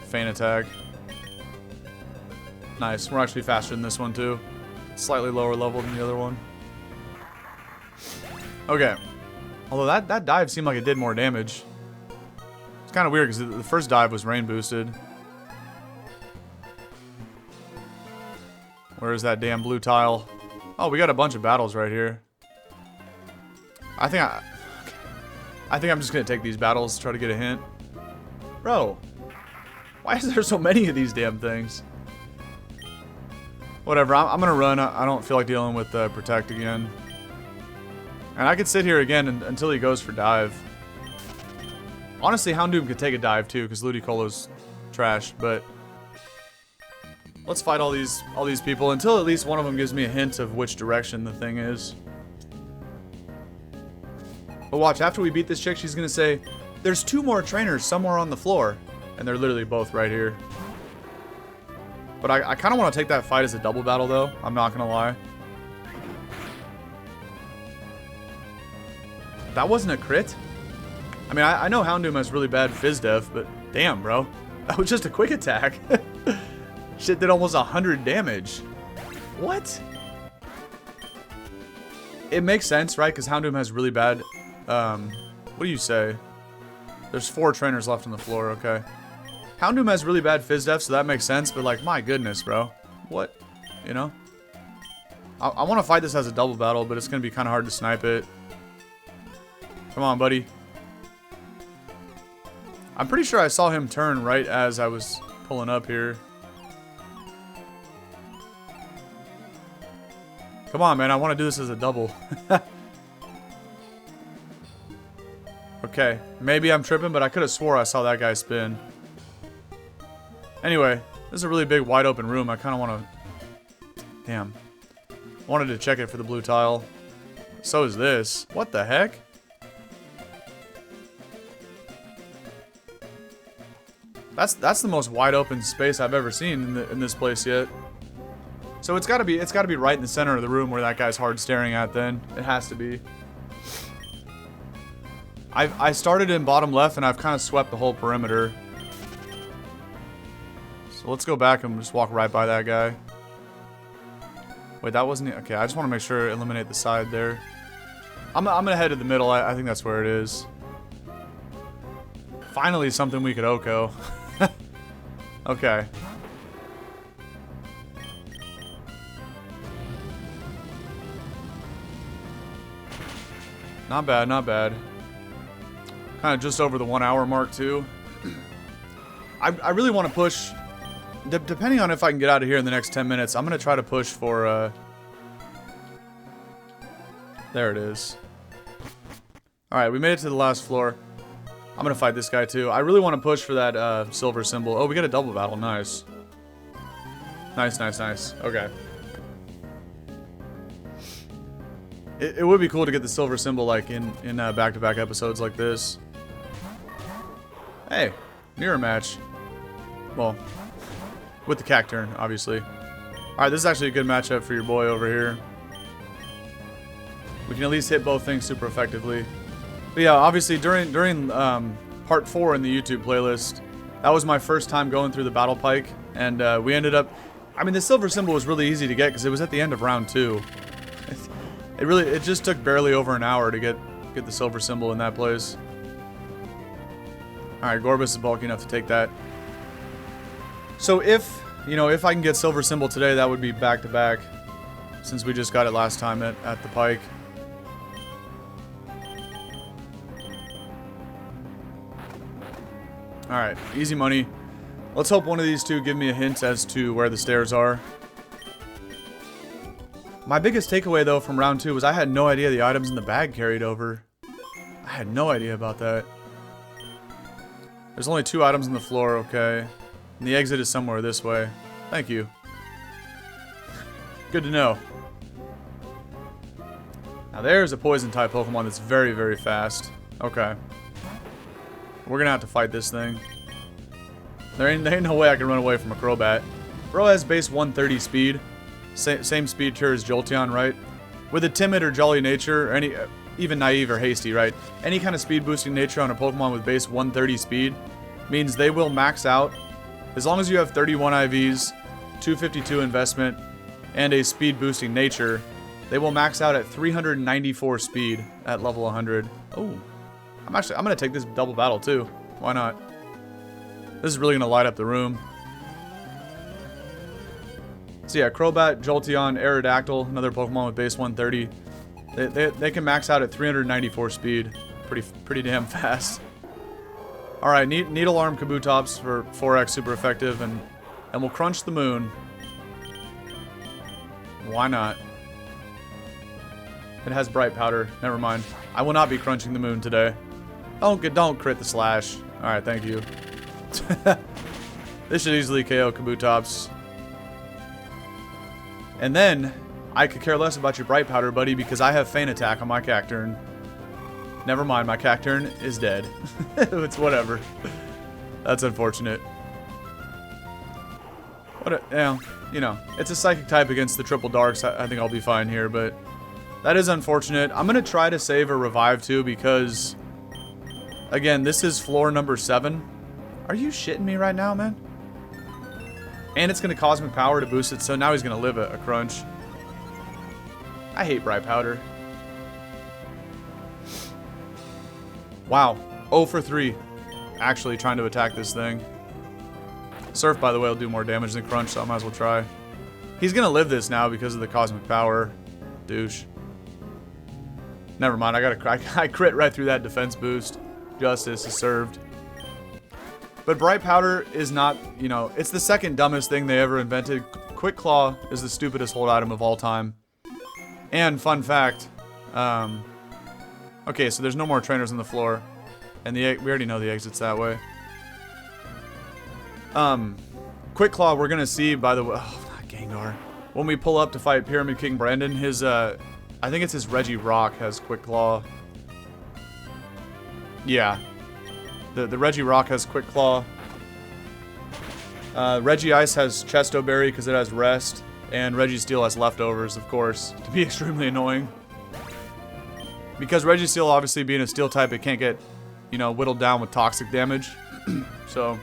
Feint Attack. Nice. We're actually faster than this one too. Slightly lower level than the other one. Okay. Although that dive seemed like it did more damage. It's kind of weird because the first dive was rain boosted. Where's that damn blue tile? Oh, we got a bunch of battles right here. I think I'm just gonna take these battles, try to get a hint. Bro, why is there so many of these damn things? Whatever, I'm gonna run. I don't feel like dealing with Protect again. And I could sit here again until he goes for dive. Honestly, Houndoom could take a dive too, because Ludicolo's trash, but let's fight all these people until at least one of them gives me a hint of which direction the thing is. But watch, after we beat this chick, she's gonna say, there's 2 more trainers somewhere on the floor. And they're literally both right here. But I kind of want to take that fight as a double battle though, I'm not gonna lie. That wasn't a crit? I mean, I know Houndoom has really bad Phys Def, but damn, bro. That was just a quick attack. Shit did almost 100 damage. What? It makes sense, right? Because Houndoom has really bad... what do you say? There's 4 trainers left on the floor, okay. Houndoom has really bad Phys Def, so that makes sense, but like, my goodness, bro. What? You know? I want to fight this as a double battle, but it's going to be kind of hard to snipe it. Come on, buddy. I'm pretty sure I saw him turn right as I was pulling up here. Come on, man. I want to do this as a double. Okay. Maybe I'm tripping, but I could have swore I saw that guy spin. Anyway, this is a really big, wide open room. I kind of want to... Damn. I wanted to check it for the blue tile. So is this. What the heck? That's the most wide open space I've ever seen in this place yet. So it's got to be right in the center of the room where that guy's hard staring at. Then it has to be. I started in bottom left and I've kind of swept the whole perimeter. So let's go back and just walk right by that guy. Wait, that wasn't... Okay, I just want to make sure eliminate the side there. I'm gonna head to the middle. I think that's where it is. Finally, something we could Oko. Okay. Not bad, not bad. Kind of just over the 1 hour mark too. I really want to push, depending on if I can get out of here in the next 10 minutes, I'm going to try to push for, there it is. Alright, we made it to the last floor. I'm going to fight this guy too. I really want to push for that silver symbol. Oh, we got a double battle. Nice. Nice, nice, nice. Okay. It would be cool to get the silver symbol like in back-to-back episodes like this. Hey, mirror match. Well, with the Cacturn, obviously. Alright, this is actually a good matchup for your boy over here. We can at least hit both things super effectively. But yeah, obviously during part 4 in the YouTube playlist, that was my first time going through the battle pike, and we ended up... I mean, the silver symbol was really easy to get because it was at the end of round 2. It just took barely over an hour to get the silver symbol in that place. Alright, Gorbis is bulky enough to take that. So if I can get silver symbol today, that would be back to back, since we just got it last time at the pike. Alright, easy money. Let's hope one of these two give me a hint as to where the stairs are. My biggest takeaway, though, from round 2 was I had no idea the items in the bag carried over. I had no idea about that. There's only 2 items on the floor, okay. And the exit is somewhere this way. Thank you. Good to know. Now there's a poison type Pokemon that's very, very fast. Okay. We're gonna have to fight this thing. There ain't no way I can run away from a Crobat. Bro has base 130 speed. Same speed tier as Jolteon, right? With a timid or jolly nature, or any, even naive or hasty, right? Any kind of speed boosting nature on a Pokemon with base 130 speed means they will max out. As long as you have 31 IVs, 252 investment, and a speed boosting nature, they will max out at 394 speed at level 100. Oh, I'm gonna take this double battle too. Why not? This is really gonna light up the room. So yeah, Crobat, Jolteon, Aerodactyl, another Pokemon with base 130. They can max out at 394 speed. Pretty damn fast. All right, Needle Arm Kabutops for 4x, super effective, and we'll crunch the moon. Why not? It has Bright Powder. Never mind. I will not be crunching the moon today. Don't crit the slash. All right, thank you. This should easily KO Kabutops. And then I could care less about your Bright Powder, buddy, because I have Feint Attack on my Cacturn. Never mind, my Cacturn is dead. It's whatever. That's unfortunate. You know, it's a Psychic type against the Triple Darks. I think I'll be fine here, but that is unfortunate. I'm going to try to save a revive too because, again, this is floor number 7. Are you shitting me right now, man? And it's going to Cosmic Power to boost it, so now he's going to live a crunch. I hate Bright Powder. Wow. 0 for 3. Actually trying to attack this thing. Surf, by the way, will do more damage than Crunch, so I might as well try. He's going to live this now because of the Cosmic Power. Douche. Never mind, I crit right through that defense boost. Justice is served. But Bright Powder is not, you know, it's the second dumbest thing they ever invented. Quick Claw is the stupidest hold item of all time. And fun fact, okay, so there's no more trainers on the floor. And we already know the exit's that way. Quick Claw, we're gonna see, by the way, oh, not Gengar. When we pull up to fight Pyramid King Brandon, his, I think it's his Regirock has Quick Claw. Yeah. The Regirock has Quick Claw. Regice has Chesto Berry because it has Rest. And Registeel has Leftovers, of course, to be extremely annoying. Because Registeel, obviously being a Steel type, it can't get, you know, whittled down with toxic damage. So,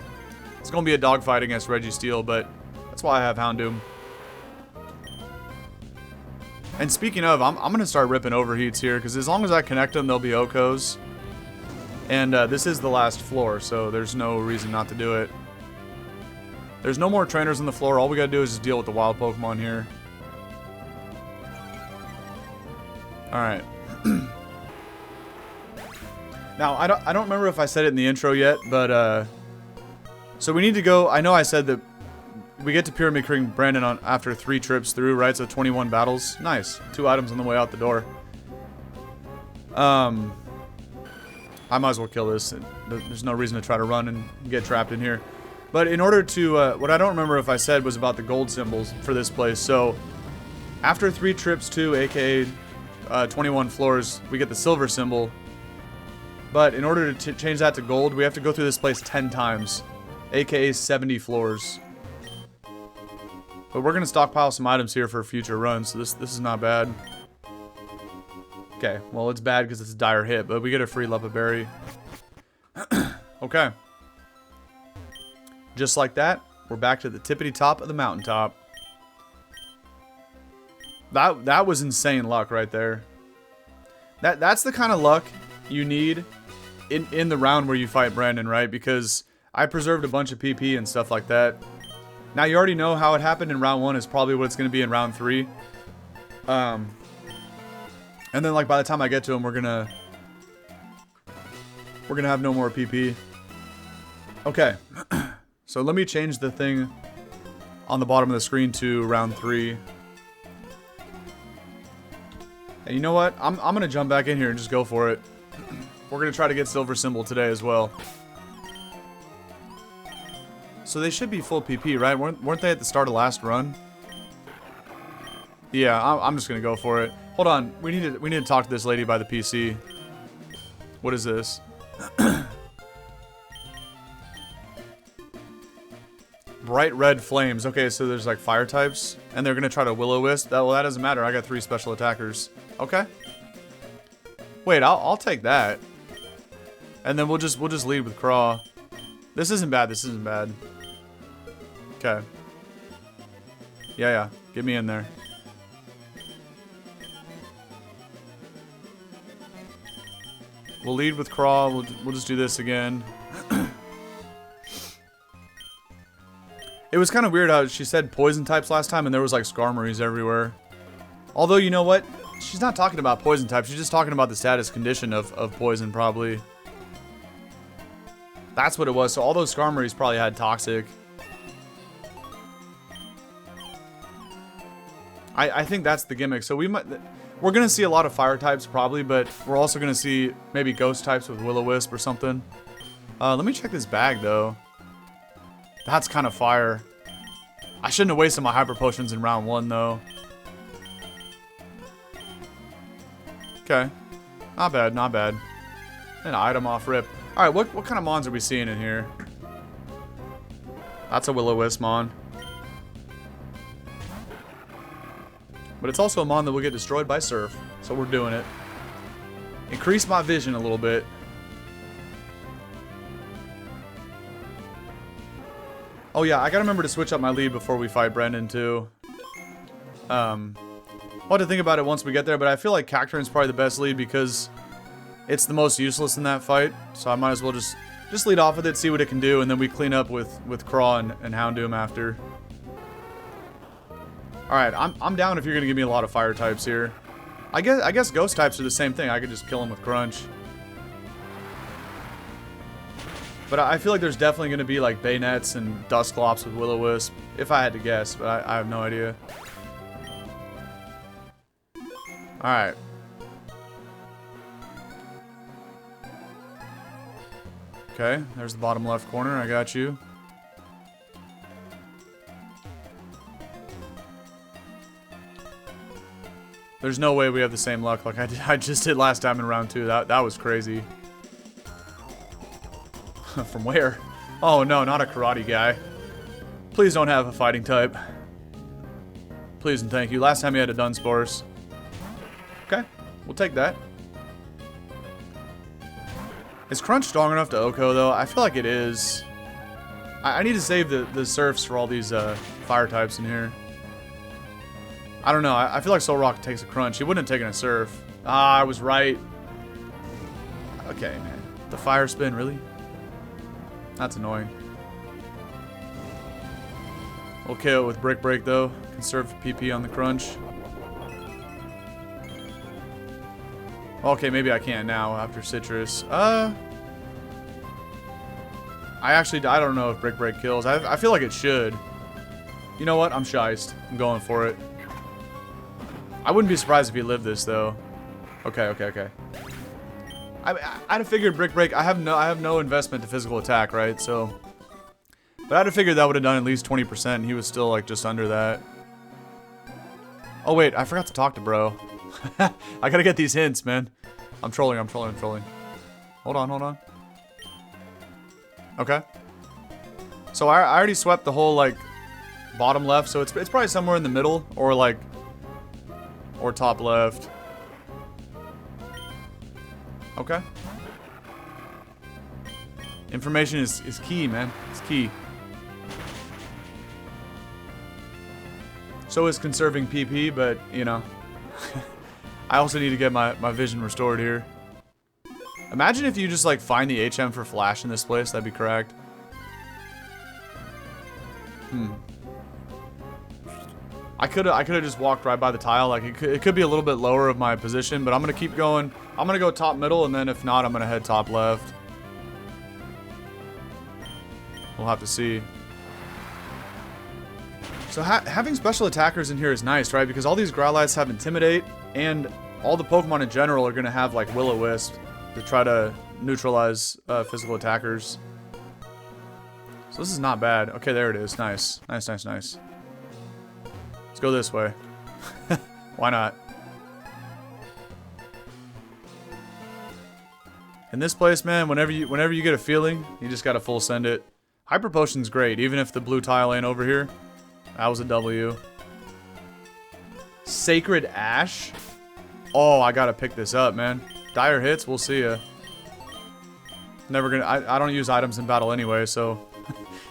it's going to be a dogfight against Registeel, but that's why I have Houndoom. And speaking of, I'm going to start ripping Overheats here, because as long as I connect them, they'll be Okos. And this is the last floor, so there's no reason not to do it. There's no more trainers on the floor. All we gotta do is just deal with the wild Pokemon here. Alright. Now, I don't remember if I said it in the intro yet, but so we need to go. I know I said that we get to Pyramid King Brandon after 3 trips through, right? So 21 battles. Nice. 2 items on the way out the door. I might as well kill this. There's no reason to try to run and get trapped in here. But in order to, what I don't remember if I said was about the gold symbols for this place. So, after 3 trips to, aka 21 floors, we get the silver symbol. But in order to change that to gold, we have to go through this place 10 times, aka 70 floors. But we're going to stockpile some items here for a future run, so this is not bad. Okay, well, it's bad because it's a dire hit, but we get a free Leppa Berry. Okay. Just like that, we're back to the tippity top of the mountaintop. That was insane luck right there. That's the kind of luck you need in the round where you fight Brandon, right? Because I preserved a bunch of PP and stuff like that. Now you already know how it happened in round 1 is probably what it's going to be in round 3. And then like by the time I get to him, we're gonna have no more PP. Okay. So let me change the thing on the bottom of the screen to round 3. And you know what? I'm gonna jump back in here and just go for it. We're gonna try to get Silver Symbol today as well. So they should be full PP, right? Weren't they at the start of last run? Yeah, I'm just gonna go for it. Hold on. We need to talk to this lady by the PC. What is this? Bright red flames. Okay, so there's like fire types, and they're gonna try to will-o-wisp. Well, that doesn't matter. I got 3 special attackers. Okay. Wait, I'll take that. And then we'll just lead with Craw. This isn't bad. This isn't bad. Okay. Yeah. Get me in there. We'll lead with Craw. We'll just do this again. It was kind of weird how she said poison types last time, and there was like Skarmories everywhere. Although, you know what? She's not talking about poison types. She's just talking about the status condition of poison, probably. That's what it was. So all those Skarmories probably had toxic. I think that's the gimmick. So we're gonna see a lot of fire types probably, but we're also gonna see maybe ghost types with will-o-wisp or something. Let me check this bag though. That's kind of fire. I shouldn't have wasted my hyper potions in round 1 though. Okay, not bad, not bad. An item off rip. All right, what kind of mons are we seeing in here? That's a will-o-wisp mon. But it's also a mon that will get destroyed by Surf, so we're doing it. Increase my vision a little bit. Oh yeah, I gotta remember to switch up my lead before we fight Brendan too. We'll have to think about it once we get there, but I feel like Cacturin's probably the best lead because it's the most useless in that fight. So I might as well just lead off with it, see what it can do, and then we clean up with Craw and Houndoom after. Alright, I'm down if you're gonna give me a lot of fire types here. I guess ghost types are the same thing. I could just kill them with Crunch. But I feel like there's definitely gonna be like Bayonets and Dusclops with will-o-wisp, if I had to guess, but I have no idea. Alright. Okay, there's the bottom left corner. I got you. There's no way we have the same luck like I just did last time in round 2. That was crazy. From where? Oh no, not a karate guy. Please don't have a fighting type. Please and thank you. Last time he had a Dunsparce. Okay, we'll take that. Is Crunch strong enough to OHKO though? I feel like it is. I need to save the Surfs for all these fire types in here. I don't know. I feel like Solrock takes a Crunch. He wouldn't have taken a Surf. Ah, I was right. Okay, man. The fire spin, really? That's annoying. We'll KO it with Brick Break though. Conserve PP on the Crunch. Okay, maybe I can now after Citrus. I don't know if Brick Break kills. I feel like it should. You know what? I'm shiced. I'm going for it. I wouldn't be surprised if he lived this though. Okay. I'd have figured Brick Break. I have no investment to physical attack, right? So, but I'd have figured that would have done at least 20%. And he was still like just under that. Oh wait, I forgot to talk to bro. I gotta get these hints, man. I'm trolling. Hold on. Okay. So I already swept the whole like bottom left, so it's probably somewhere in the middle or like or top left. Okay. Information is key, man. It's key. So is conserving PP, but you know. I also need to get my vision restored here. Imagine if you just like find the HM for Flash in this place, that'd be correct. I could have just walked right by the tile. Like it could be a little bit lower of my position, but I'm gonna keep going. I'm gonna go top middle, and then if not, I'm gonna head top left. We'll have to see. So having special attackers in here is nice, right? Because all these Growlites have Intimidate, and all the Pokemon in general are going to have like Will-o-wisp to try to neutralize physical attackers. So this is not bad. Okay, there it is. Nice. Nice. Let's go this way. Why not? In this place, man, whenever you get a feeling, you just gotta full send it. Hyper Potion's great, even if the blue tile ain't over here. That was a W. Sacred Ash? Oh, I gotta pick this up, man. Dire hits, we'll see ya. Never gonna... I don't use items in battle anyway, so...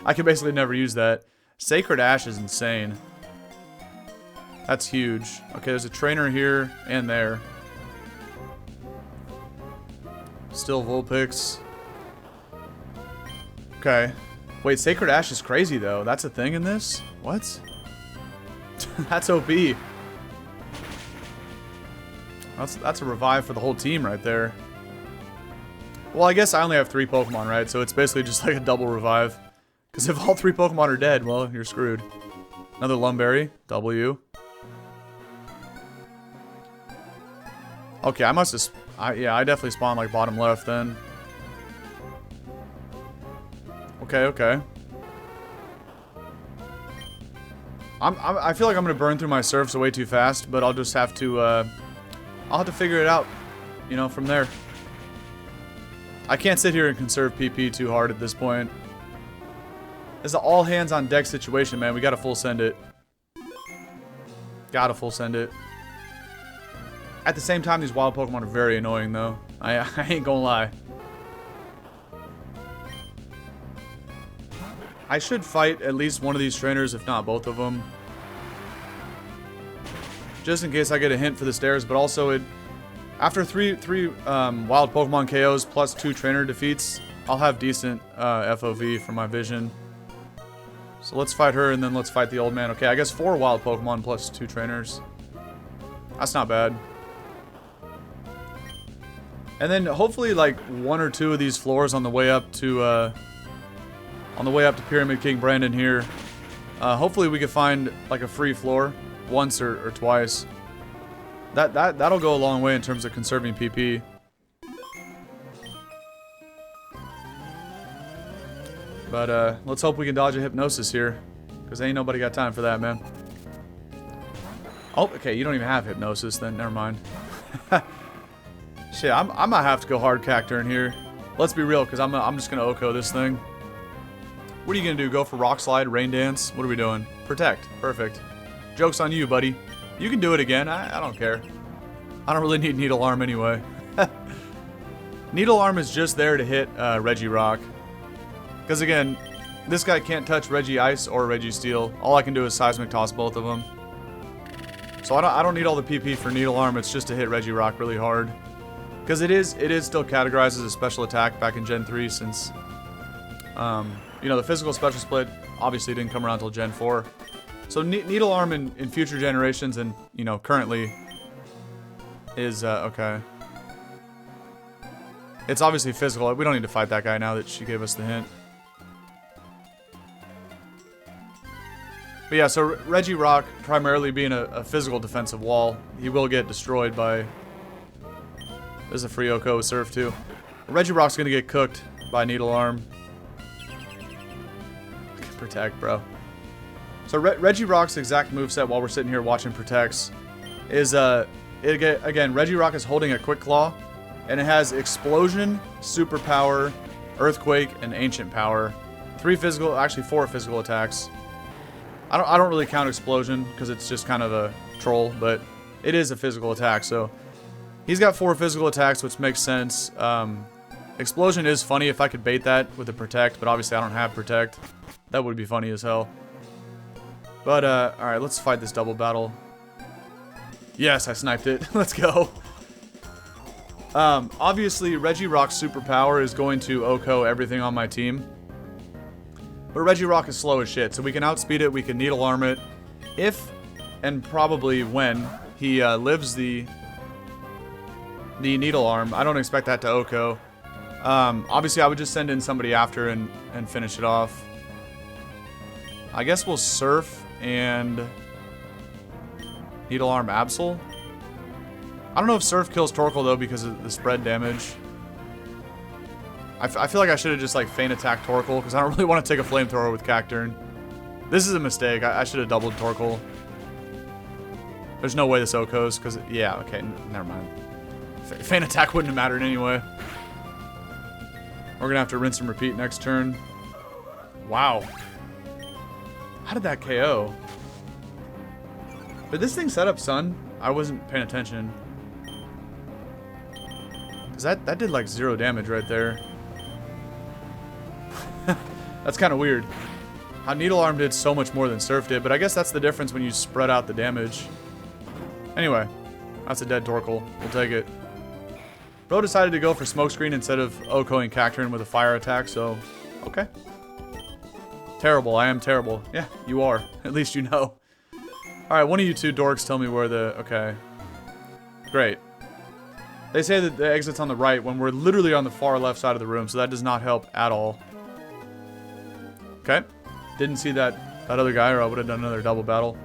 I can basically never use that. Sacred Ash is insane. That's huge. Okay, there's a trainer here and there. Still Vulpix. Okay. Wait, Sacred Ash is crazy, though. That's a thing in this? What? That's OP. That's a revive for the whole team right there. Well, I guess I only have 3 Pokemon, right? So it's basically just like a double revive. Because if all 3 Pokemon are dead, well, you're screwed. Another Lumberry. W. Okay, I must have... yeah, I definitely spawned like bottom left then. Okay, okay. I feel like I'm gonna burn through my surfs way too fast, but I'll just have to, I'll have to figure it out, you know, from there. I can't sit here and conserve PP too hard at this point. It's an all hands on deck situation, man. We gotta full send it. Gotta full send it. At the same time, these wild Pokemon are very annoying, though. I ain't gonna lie. I should fight at least one of these trainers, if not both of them. Just in case I get a hint for the stairs, but also after three wild Pokemon KOs plus 2 trainer defeats, I'll have decent FOV for my vision. So let's fight her, and then let's fight the old man. Okay, I guess 4 wild Pokemon plus 2 trainers. That's not bad. And then hopefully like 1 or 2 of these floors on the way up to Pyramid King Brandon here. Hopefully we can find like a free floor once or twice. That'll go a long way in terms of conserving PP. But let's hope we can dodge a Hypnosis here, because ain't nobody got time for that, man. Oh, okay, you don't even have Hypnosis then. Never mind. Shit, I might have to go hard Cacturne in here. Let's be real, because I'm just gonna OHKO this thing. What are you gonna do? Go for Rock Slide, Rain Dance? What are we doing? Protect. Perfect. Joke's on you, buddy. You can do it again. I don't care. I don't really need Needle Arm anyway. Needle Arm is just there to hit Regirock. Because again, this guy can't touch Regice or Registeel. All I can do is Seismic Toss both of them. So I don't need all the PP for Needle Arm. It's just to hit Regirock really hard. Because it is still categorized as a special attack back in Gen 3 since, you know, the physical special split obviously didn't come around until Gen 4. So Needle Arm in future generations and, you know, currently is, okay. It's obviously physical. We don't need to fight that guy now that she gave us the hint. But yeah, so Regirock primarily being a physical defensive wall, he will get destroyed by... There's a free OHKO with Surf too. Regirock's gonna get cooked by Needle Arm. Protect, bro. So Regirock's exact moveset while we're sitting here watching Protects is, again, Regirock is holding a Quick Claw, and it has Explosion, Superpower, Earthquake, and Ancient Power. 4 physical attacks. I don't really count Explosion because it's just kind of a troll, but it is a physical attack, so he's got 4 physical attacks, which makes sense. Explosion is funny if I could bait that with a Protect, but obviously I don't have Protect. That would be funny as hell. But, alright, let's fight this double battle. Yes, I sniped it. Let's go. Obviously, Regirock's superpower is going to OHKO everything on my team. But Regirock is slow as shit, so we can outspeed it, we can Needle Arm it. If, and probably when, he lives the Needle Arm, I don't expect that to OHKO. Obviously, I would just send in somebody after and finish it off. I guess we'll Surf and Needle Arm Absol. I don't know if Surf kills Torkoal though because of the spread damage. I feel like I should have just like feint attacked Torkoal because I don't really want to take a flamethrower with Cacturne. This is a mistake. I should have doubled Torkoal. There's no way this OHKOs because, yeah, okay, never mind. Feint attack wouldn't have mattered anyway. We're gonna have to rinse and repeat next turn. Wow. How did that KO? Did this thing set up Sun? I wasn't paying attention. Cause that did like 0 damage right there. That's kind of weird. How Needle Arm did so much more than Surf did, but I guess that's the difference when you spread out the damage. Anyway, that's a dead Torkoal. We'll take it. Bro decided to go for Smokescreen instead of Okoing Cacturne with a fire attack, so okay. Terrible, I am terrible. Yeah, you are. At least you know. Alright, one of you two dorks tell me where the... Okay. Great. They say that the exit's on the right when we're literally on the far left side of the room, so that does not help at all. Okay. Didn't see that other guy, or I would have done another double battle.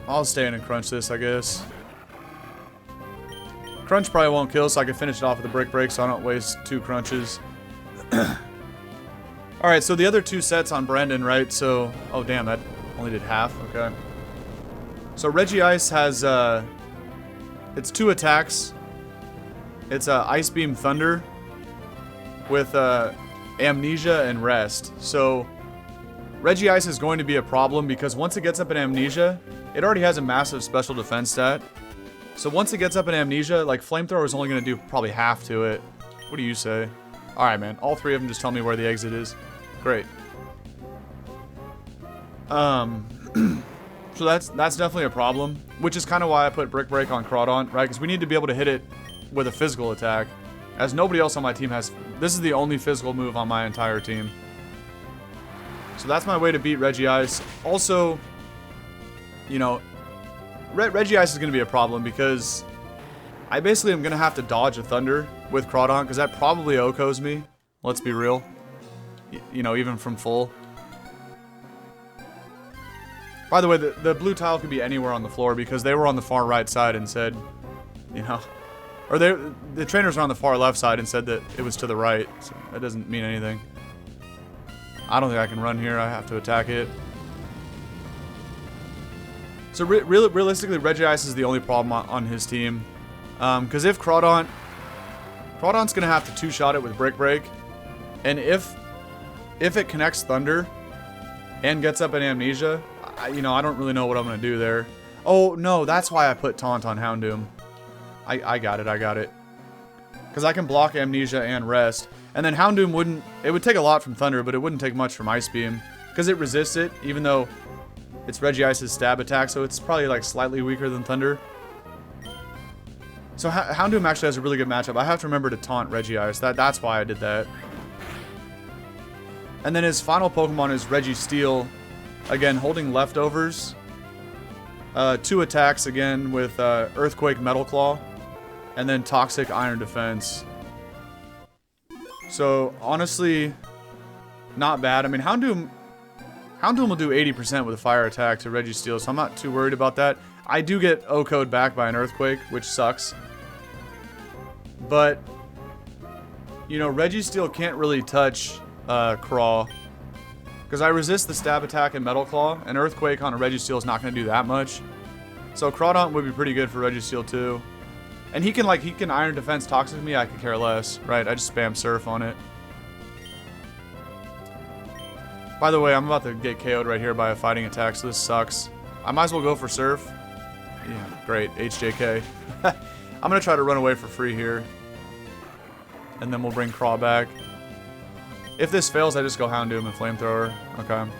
I'll stay in and crunch this, I guess. Crunch probably won't kill, so I can finish it off with a Brick Break so I don't waste 2 crunches. Alright, so the other 2 sets on Brandon, right? So, oh damn, that only did half, okay. So Regice has, it's 2 attacks. It's Ice Beam Thunder with Amnesia and Rest. So Regice is going to be a problem because once it gets up in Amnesia, it already has a massive special defense stat. So once it gets up in Amnesia, like Flamethrower is only going to do probably half to it. What do you say? Alright, man. All 3 of them just tell me where the exit is. Great. So that's definitely a problem, which is kind of why I put Brick Break on Crawdaunt, right? Because we need to be able to hit it with a physical attack, as nobody else on my team has. This is the only physical move on my entire team. So that's my way to beat Regice. Also, you know, Regice is going to be a problem because I basically am going to have to dodge a Thunder with Crawdaunt because that probably OHKOs me. Let's be real. You know, even from full. By the way, the blue tile could be anywhere on the floor because they were on the far right side and said, you know, or the trainers are on the far left side and said that it was to the right. So that doesn't mean anything. I don't think I can run here. I have to attack it. So realistically, Regice is the only problem on his team. Because if Crawdaunt's going to have to 2-shot it with Brick Break. And if it connects Thunder and gets up in Amnesia, you know, I don't really know what I'm going to do there. Oh, no, that's why I put Taunt on Houndoom. I got it. Because I can block Amnesia and Rest. And then Houndoom wouldn't... It would take a lot from Thunder, but it wouldn't take much from Ice Beam. Because it resists it, even though it's Regice's stab attack, so it's probably like slightly weaker than Thunder. So Houndoom actually has a really good matchup. I have to remember to taunt Regice. That's why I did that. And then his final Pokemon is Registeel. Again, holding leftovers. 2 attacks again with Earthquake Metal Claw. And then Toxic Iron Defense. So, honestly, not bad. I mean, Houndoom will do 80% with a fire attack to Registeel, so I'm not too worried about that. I do get OHKO'd back by an Earthquake, which sucks. But, you know, Registeel can't really touch Craw. Because I resist the stab attack and Metal Claw, and Earthquake on a Registeel is not going to do that much. So Crawdaunt would be pretty good for Registeel too. And he can Iron Defense Toxic me, I could care less, right? I just spam Surf on it. By the way, I'm about to get KO'd right here by a fighting attack, so this sucks. I might as well go for Surf. Yeah, great, HJK. I'm gonna try to run away for free here. And then we'll bring Craw back. If this fails, I just go Houndoom and Flamethrower. Okay.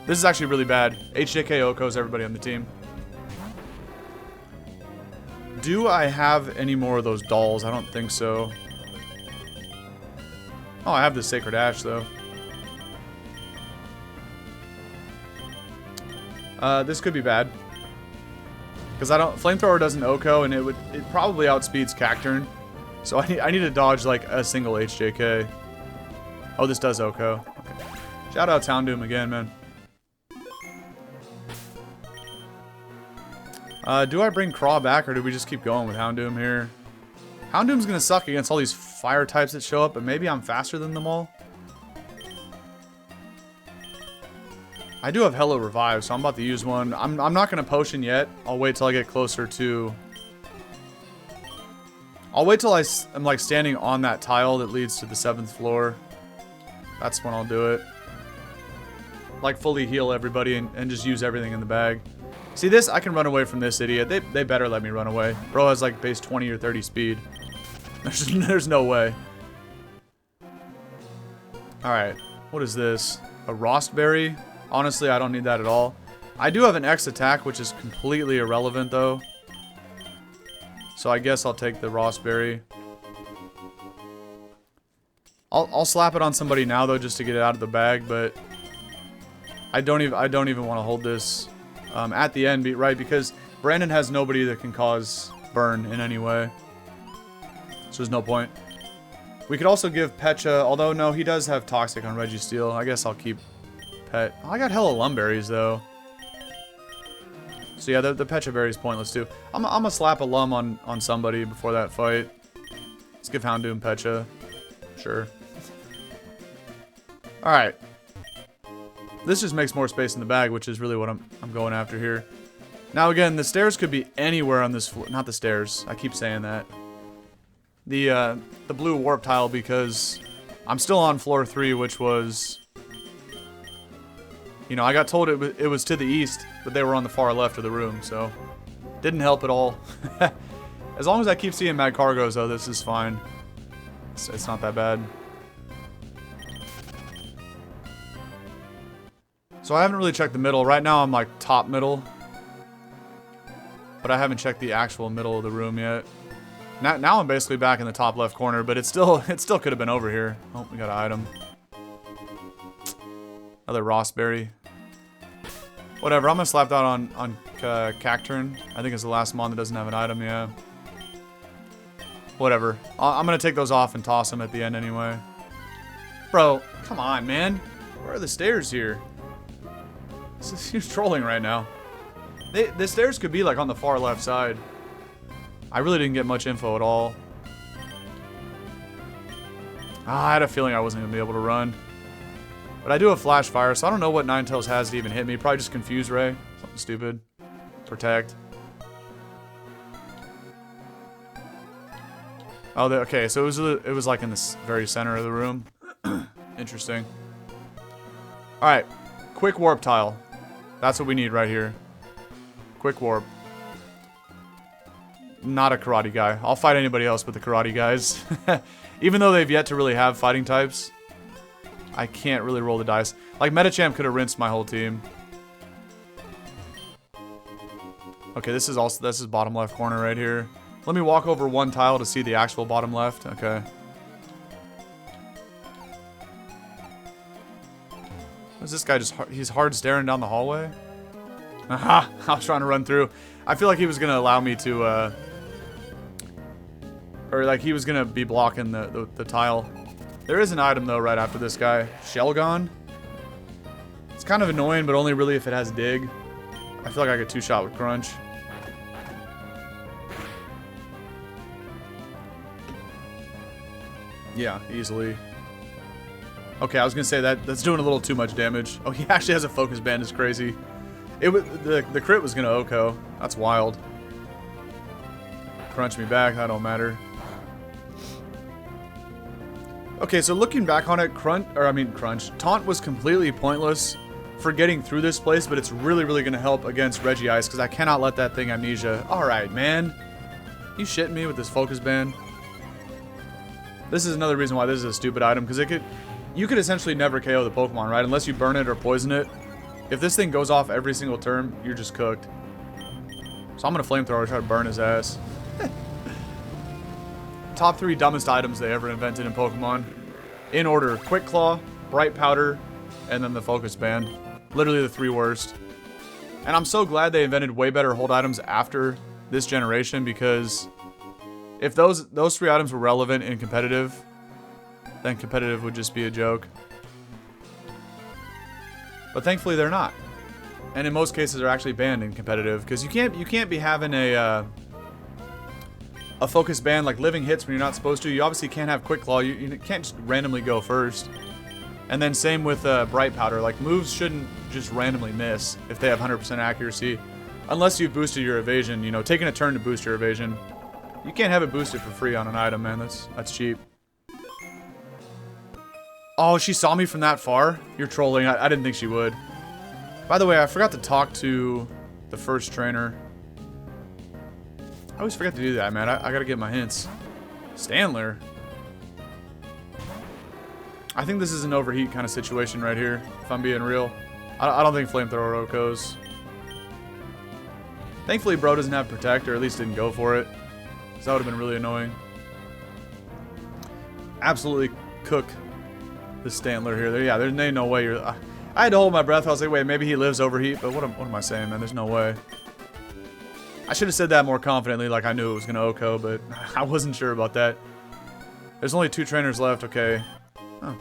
This is actually really bad. HJK OHKOs everybody on the team. Do I have any more of those dolls? I don't think so. Oh, I have the Sacred Ash, though. This could be bad. Because Flamethrower doesn't OHKO, and it probably outspeeds Cacturne. So I need to dodge, like, a single HJK. Oh, this does OHKO. Okay. Shout out Houndoom again, man. Do I bring Craw back, or do we just keep going with Houndoom here? Houndoom's gonna suck against all these fire types that show up, but maybe I'm faster than them all? I do have Hello Revive, so I'm about to use one. I'm not going to potion yet. I'll wait till I get closer to... I'll wait till I'm like standing on that tile that leads to the 7th floor. That's when I'll do it. Like fully heal everybody and just use everything in the bag. See this? I can run away from this idiot. They better let me run away. Bro has like base 20 or 30 speed. There's no way. Alright. What is this? A Rostberry? Honestly, I don't need that at all. I do have an X attack, which is completely irrelevant, though. So I guess I'll take the Rostberry. I'll slap it on somebody now, though, just to get it out of the bag, but... I don't even want to hold this at the end, right? Because Brandon has nobody that can cause burn in any way. So there's no point. We could also give Pecha, although, no, he does have Toxic on Registeel. I guess I'll keep... Pet. Oh, I got hella Lumberries, though. So yeah, the Pecha Berry is pointless, too. I'm gonna slap a Lum on somebody before that fight. Let's give Houndoom Pecha. Sure. Alright. This just makes more space in the bag, which is really what I'm going after here. Now, again, the stairs could be anywhere on this floor. Not the stairs. I keep saying that. The blue warp tile, because I'm still on floor 3, which was... You know, I got told it was to the east, but they were on the far left of the room, so... Didn't help at all. As long as I keep seeing mad cargos, though, this is fine. It's not that bad. So I haven't really checked the middle. Right now I'm like top middle. But I haven't checked the actual middle of the room yet. Now I'm basically back in the top left corner, but it still could have been over here. Oh, we got an item. Another Rostberry. Whatever, I'm gonna slap that on Cacturn. I think it's the last mon that doesn't have an item, yeah. Whatever. I'm gonna take those off and toss them at the end anyway. Bro, come on, man. Where are the stairs here? He's trolling right now. The stairs could be like on the far left side. I really didn't get much info at all. I had a feeling I wasn't gonna be able to run. But I do have Flash Fire, so I don't know what Ninetales has to even hit me. Probably just Confuse Ray. Something stupid. Protect. Oh, okay, so it was like in the very center of the room. Interesting. Alright. Quick Warp Tile. That's what we need right here. Quick Warp. Not a Karate guy. I'll fight anybody else but the Karate guys. Even though they've yet to really have fighting types. I can't really roll the dice. Like, Metachamp could have rinsed my whole team. Okay, this is bottom left corner right here. Let me walk over one tile to see the actual bottom left. Okay. Is this guy just... He's hard staring down the hallway? Aha! I was trying to run through. I feel like he was going to allow me to... Or, like, he was going to be blocking the tile. There is an item, though, right after this guy. Shelgon. It's kind of annoying, but only really if it has Dig. I feel like I get 2-shot with Crunch. Yeah, easily. Okay, I was gonna say that's doing a little too much damage. Oh, he actually has a focus band. It's crazy. It was the crit was gonna Oko. That's wild. Crunch me back. That don't matter. Okay, so looking back on it, Crunch. Taunt was completely pointless for getting through this place, but it's really, really gonna help against Regice because I cannot let that thing Amnesia. All right, man. You shitting me with this focus band? This is another reason why this is a stupid item, because you could essentially never KO the Pokemon, right? Unless you burn it or poison it. If this thing goes off every single turn, you're just cooked. So I'm gonna Flamethrower, try to burn his ass. Top 3 dumbest items they ever invented in Pokemon. In order, Quick Claw, Bright Powder, and then the Focus Band. Literally the 3 worst. And I'm so glad they invented way better hold items after this generation, because if those 3 items were relevant in competitive, then competitive would just be a joke. But thankfully they're not. And in most cases they're actually banned in competitive, because you can't be having a focus ban like living hits when you're not supposed to. You obviously can't have Quick Claw. You can't just randomly go first. And then same with Bright Powder. Like, moves shouldn't just randomly miss if they have 100% accuracy. Unless you've boosted your evasion, you know, taking a turn to boost your evasion. You can't have it boosted for free on an item, man. That's cheap. Oh, she saw me from that far? You're trolling. I didn't think she would. By the way, I forgot to talk to the first trainer. I always forget to do that, man. I gotta get my hints. Standler. I think this is an overheat kind of situation right here, if I'm being real. I don't think Flamethrower OHKOs. Thankfully, bro doesn't have Protect, or at least didn't go for it. Because that would have been really annoying. Absolutely cook this Stantler here. Yeah, there's no way you're... I had to hold my breath. I was like, wait, maybe he lives overheat. But what am I saying, man? There's no way. I should have said that more confidently, like I knew it was going to OHKO, but I wasn't sure about that. There's only 2 trainers left. Okay. Oh.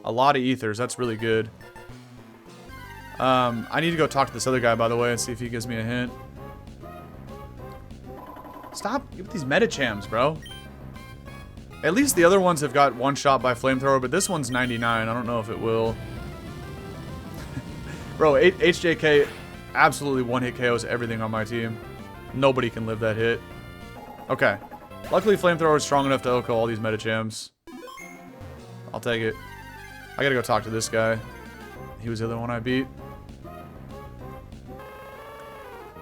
A lot of ethers. That's really good. I need to go talk to this other guy, by the way, and see if he gives me a hint. Stop with these Metachams, bro. At least the other ones have got one shot by Flamethrower, but this one's 99. I don't know if it will. Bro, HJK absolutely one-hit KOs everything on my team. Nobody can live that hit. Okay. Luckily, Flamethrower is strong enough to OHKO all these Metachams. I'll take it. I gotta go talk to this guy. He was the other one I beat.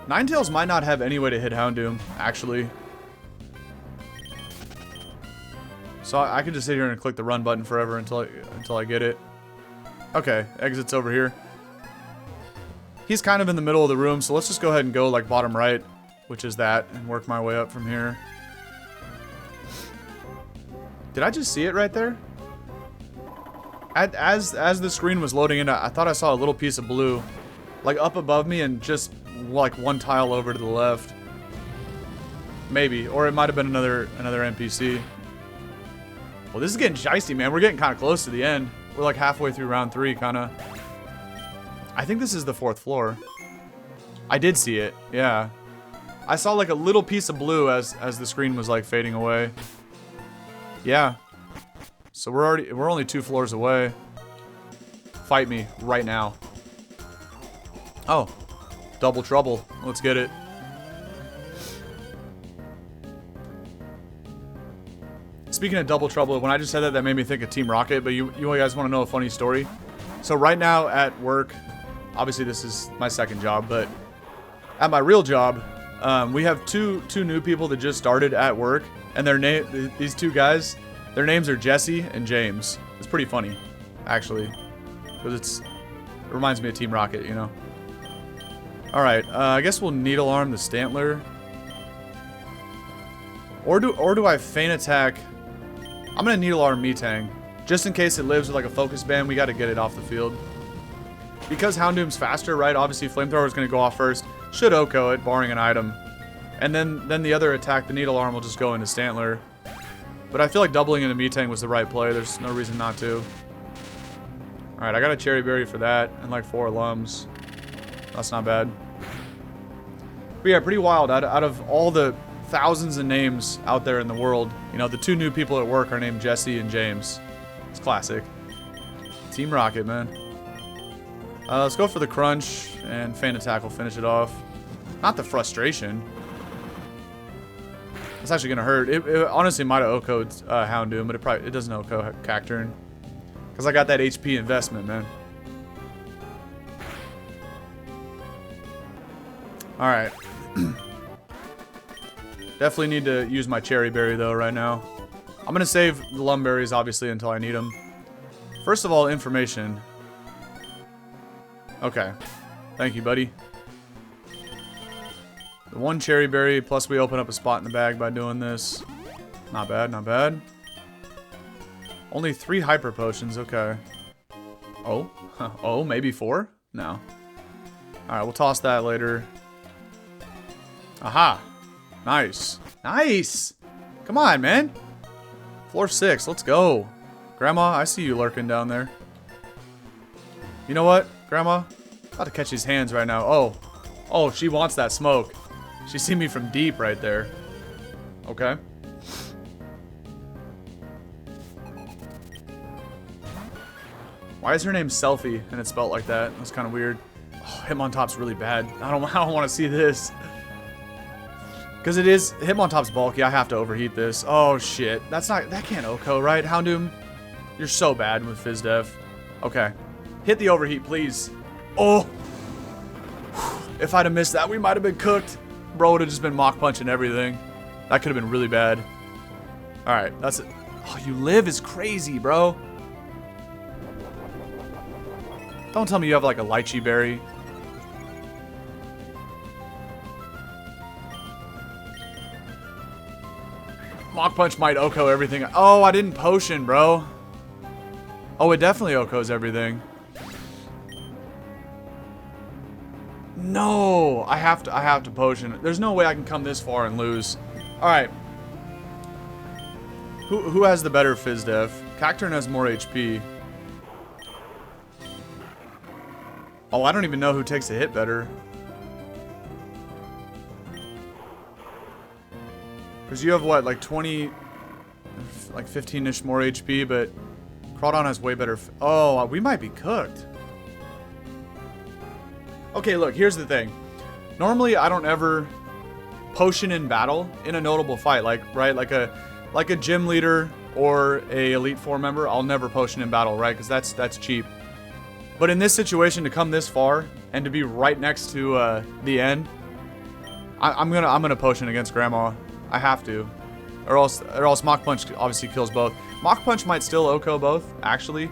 Ninetales might not have any way to hit Houndoom, actually. So I could just sit here and click the run button forever until I get it. Okay, exit's over here. He's kind of in the middle of the room, so let's just go ahead and go like bottom right, which is that, and work my way up from here. Did I just see it right there? As the screen was loading in, I thought I saw a little piece of blue, like up above me and just like one tile over to the left. Maybe, or it might have been another NPC. Well, this is getting shicey, man. We're getting kind of close to the end. We're like halfway through round 3, kind of. I think this is the 4th floor. I did see it, yeah. I saw like a little piece of blue as the screen was like fading away. Yeah. So we're only 2 floors away. Fight me right now. Oh, double trouble. Let's get it. Speaking of double trouble, when I just said that made me think of Team Rocket, but you guys want to know a funny story? So right now at work, obviously this is my second job, but at my real job, we have two new people that just started at work, and these 2 guys, their names are Jesse and James. It's pretty funny, actually, because it reminds me of Team Rocket, you know. All right, I guess we'll Needle Arm the Stantler, or do I feint attack? I'm gonna Needle Arm Metang, just in case it lives with like a focus band. We got to get it off the field because Houndoom's faster, right? Obviously, Flamethrower is gonna go off first. Should OHKO it, barring an item, and then the other attack, the Needle Arm, will just go into Stantler. But I feel like doubling into Metang was the right play. There's no reason not to. All right, I got a Cherry Berry for that and like 4 alums. That's not bad. But yeah, pretty wild. Out of all the thousands of names out there in the world, you know, the 2 new people at work are named Jesse and James. It's classic. Team Rocket, man. Let's go for the Crunch, and Feint Attack will finish it off. Not the Frustration. It's actually gonna hurt. It honestly might have OHKO'd Houndoom, but it doesn't OHKO Cacturn. Because I got that HP investment, man. Alright. Definitely need to use my Cherry Berry, though, right now. I'm going to save the Lumberries, obviously, until I need them. First of all, information. Okay. Thank you, buddy. The 1 Cherry Berry, plus we open up a spot in the bag by doing this. Not bad, not bad. Only 3 Hyper Potions, okay. Oh? Oh, maybe 4? No. Alright, we'll toss that later. Aha! Nice. Nice! Come on, man. Floor 6, let's go. Grandma, I see you lurking down there. You know what, Grandma? I'm about to catch these hands right now. Oh. Oh, she wants that smoke. She see me from deep right there. Okay. Why is her name Selfie and it's spelled like that? That's kind of weird. Oh, Hitmontop's really bad. I don't want to see this. Because it is, Hitmontop's bulky. I have to overheat this. Oh shit. That can't OHKO, right? Houndoom, you're so bad with Fizz Def. Okay. Hit the overheat, please. Oh. If I'd have missed that, we might have been cooked. Bro would have just been Mach Punching everything. That could have been really bad. Alright, that's it. Oh, you live is crazy, bro. Don't tell me you have like a lychee berry. Mach Punch might OHKO everything. Oh, I didn't potion, bro. Oh, it definitely OHKOs everything. No, I have to potion. There's no way I can come this far and lose. All right. Who has the better Fizz Def? Cacturne has more HP. Oh, I don't even know who takes a hit better. Because you have what, like 20, like 15-ish more HP, but Crawdon has way better. Oh, we might be cooked. Okay, look, here's the thing. Normally, I don't ever potion in battle in a notable fight, like a gym leader or a Elite Four member. I'll never potion in battle, right? Because that's cheap. But in this situation, to come this far and to be right next to the end, I'm gonna potion against Grandma. I have to, or else Mach Punch obviously kills both. Mach Punch might still OHKO both, actually.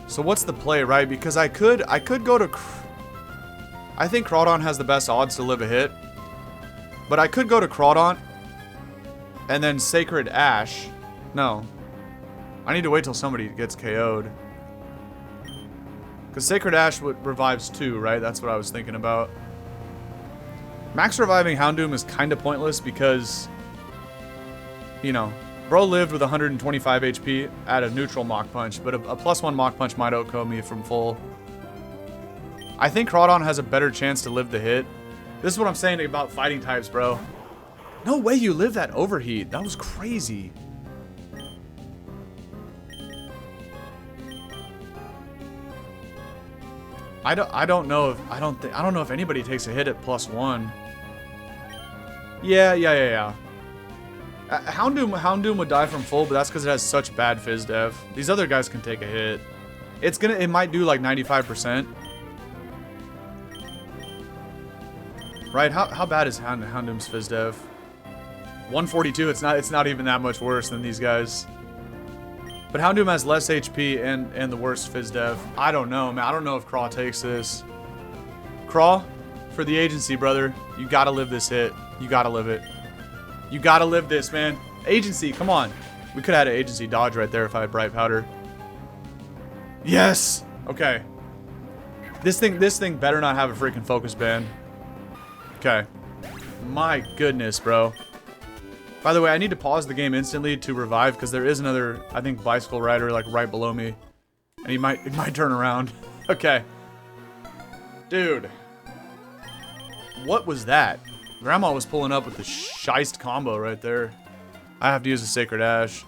So what's the play, right? Because I could go to. I think Crawdon has the best odds to live a hit, but I could go to Crawdon and then Sacred Ash. No, I need to wait till somebody gets KO'd. Because Sacred Ash revives 2, right? That's what I was thinking about. Max reviving Houndoom is kind of pointless because, you know, bro lived with 125 HP at a neutral Mach Punch, but a +1 Mach Punch might OHKO me from full. I think Crawdon has a better chance to live the hit. This is what I'm saying about fighting types, bro. No way you live that overheat. That was crazy. I don't know if anybody takes a hit at +1. Yeah. Houndoom would die from full, but that's because it has such bad Fizz Def. These other guys can take a hit. It might do like 95%. Right? How bad is Houndoom's Fizz Def? 142. It's not even that much worse than these guys. But Houndoom has less HP and the worst Fizz Def. I don't know, man. I don't know if Craw takes this. Craw, for the agency, brother. You gotta live this hit. You gotta live it. You gotta live this, man. Agency, come on. We could have had an agency dodge right there if I had Bright Powder. Yes! Okay. This thing better not have a freaking focus band. Okay. My goodness, bro. By the way, I need to pause the game instantly to revive because there is another, I think, bicycle rider like right below me. And he might turn around. Okay. Dude. What was that? Grandma was pulling up with the Shiest combo right there. I have to use a Sacred Ash.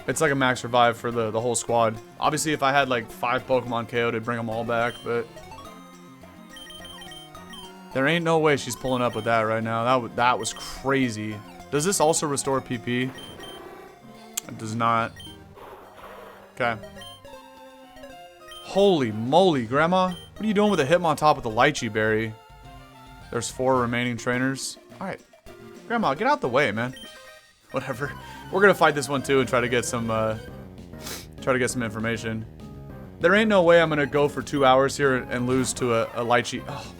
It's like a max revive for the whole squad. Obviously, if I had like 5 Pokemon KO'd, it'd bring them all back, but there ain't no way she's pulling up with that right now. That was crazy. Does this also restore PP? It does not. Okay. Holy moly, Grandma. What are you doing with a Hitmontop with a Lychee Berry? There's 4 remaining trainers. Alright. Grandma, get out the way, man. Whatever. We're gonna fight this one too and try to get some information. There ain't no way I'm gonna go for 2 hours here and lose to a Lychee. Oh.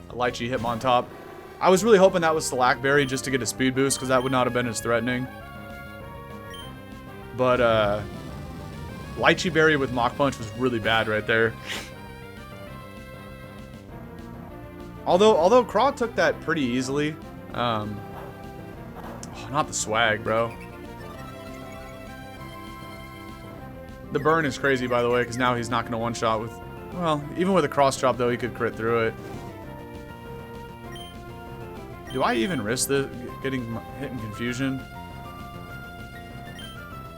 A Lychee Hitmontop. I was really hoping that was Slackberry just to get a speed boost because that would not have been as threatening. But Lychee Berry with Mach Punch was really bad right there. Although Craw took that pretty easily. Oh, not the swag, bro. The burn is crazy, by the way, because now he's not going to one-shot with... Well, even with a cross chop, though, he could crit through it. Do I even risk the getting hit in confusion?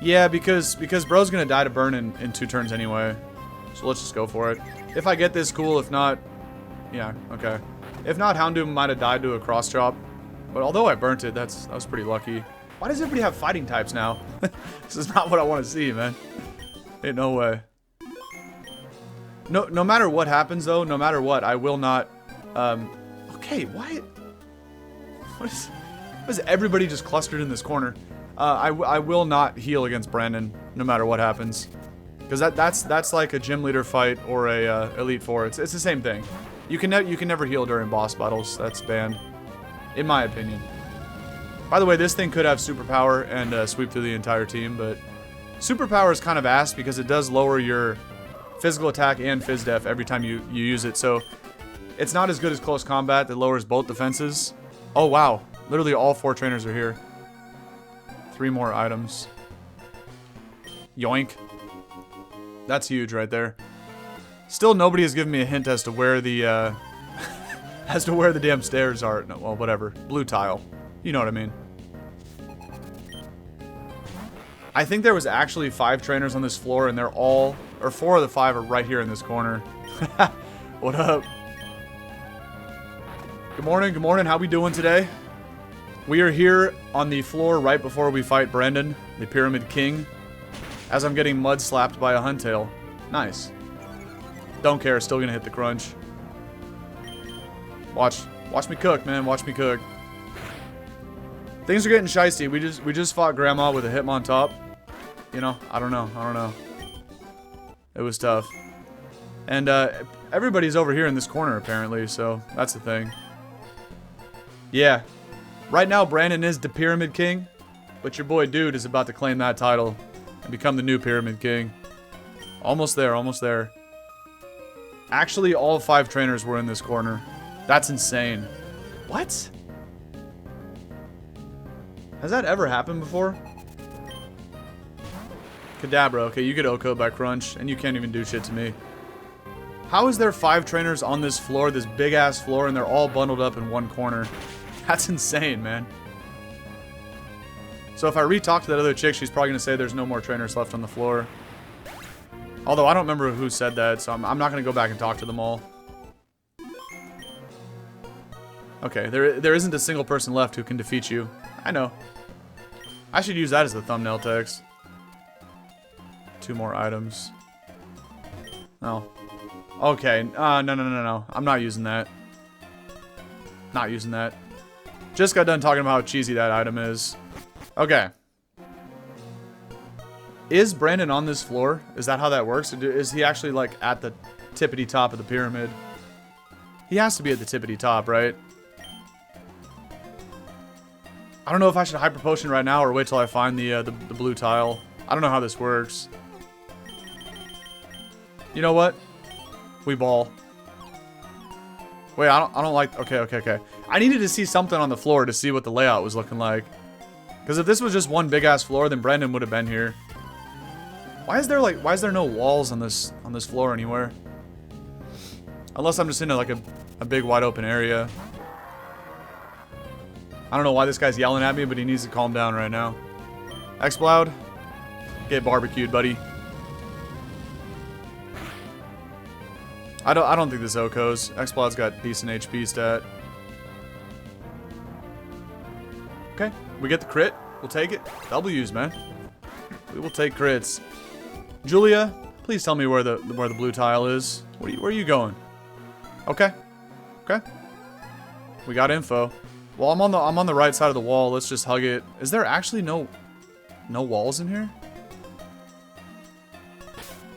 Yeah, because bro's gonna die to burn in 2 turns anyway. So let's just go for it. If I get this, cool. If not, yeah, okay. If not, Houndoom might have died to a cross chop. But although I burnt it, that was pretty lucky. Why does everybody have fighting types now? This is not what I want to see, man. Ain't no way. No matter what happens, though, no matter what, I will not. Okay, why? What is everybody just clustered in this corner? I will not heal against Brandon, no matter what happens, because that's like a gym leader fight or a Elite Four. It's the same thing. You can never heal during boss battles. That's banned, in my opinion. By the way, this thing could have superpower and sweep through the entire team, but superpower is kind of ass because it does lower your physical attack and phys def every time you use it. So it's not as good as close combat that lowers both defenses. Oh wow, literally all 4 trainers are here. 3 more items. Yoink. That's huge right there. Still, nobody has given me a hint as to where the as to where the damn stairs are. No, well, whatever. Blue tile. You know what I mean. I think there was actually 5 trainers on this floor, and they're all, or 4 of the 5 are right here in this corner. What up? Good morning. Good morning. How we doing today? We are here on the floor right before we fight Brandon, the Pyramid King, as I'm getting mud slapped by a Huntail. Nice. Don't care, still gonna hit the crunch. Watch me cook, man. Watch me cook. Things are getting shiesty. We just fought Grandma with a Hitmon top. You know, I don't know. It was tough. And everybody's over here in this corner apparently, so that's the thing. Yeah. Right now, Brandon is the Pyramid King, but your boy Dude is about to claim that title and become the new Pyramid King. Almost there, almost there. Actually, all 5 trainers were in this corner. That's insane. What? Has that ever happened before? Kadabra, okay, you get OHKO by Crunch, and you can't even do shit to me. How is there 5 trainers on this floor, this big-ass floor, and they're all bundled up in one corner? That's insane, man. So if I re-talk to that other chick, she's probably going to say there's no more trainers left on the floor. Although I don't remember who said that, so I'm not going to go back and talk to them all. Okay, there isn't a single person left who can defeat you. I know. I should use that as the thumbnail text. 2 more items. Oh. Okay, no. I'm not using that. Not using that. Just got done talking about how cheesy that item is. Okay. Is Brandon on this floor? Is that how that works? Is he actually, like, at the tippity top of the pyramid? He has to be at the tippity top, right? I don't know if I should Hyper Potion right now or wait till I find the blue tile. I don't know how this works. You know what? We ball. Wait, I don't like... Okay. I needed to see something on the floor to see what the layout was looking like. Because if this was just one big-ass floor, then Brandon would have been here. Why is there no walls on this floor anywhere? Unless I'm just in like a big wide open area. I don't know why this guy's yelling at me, but he needs to calm down right now. Xploud, get barbecued, buddy. I don't think this OHKO's. Xploud's got decent HP stat. Okay, we get the crit. We'll take it. W's, man. We will take crits. Julia, please tell me where the blue tile is. Where are you going? Okay. We got info. Well, I'm on the right side of the wall. Let's just hug it. Is there actually no walls in here?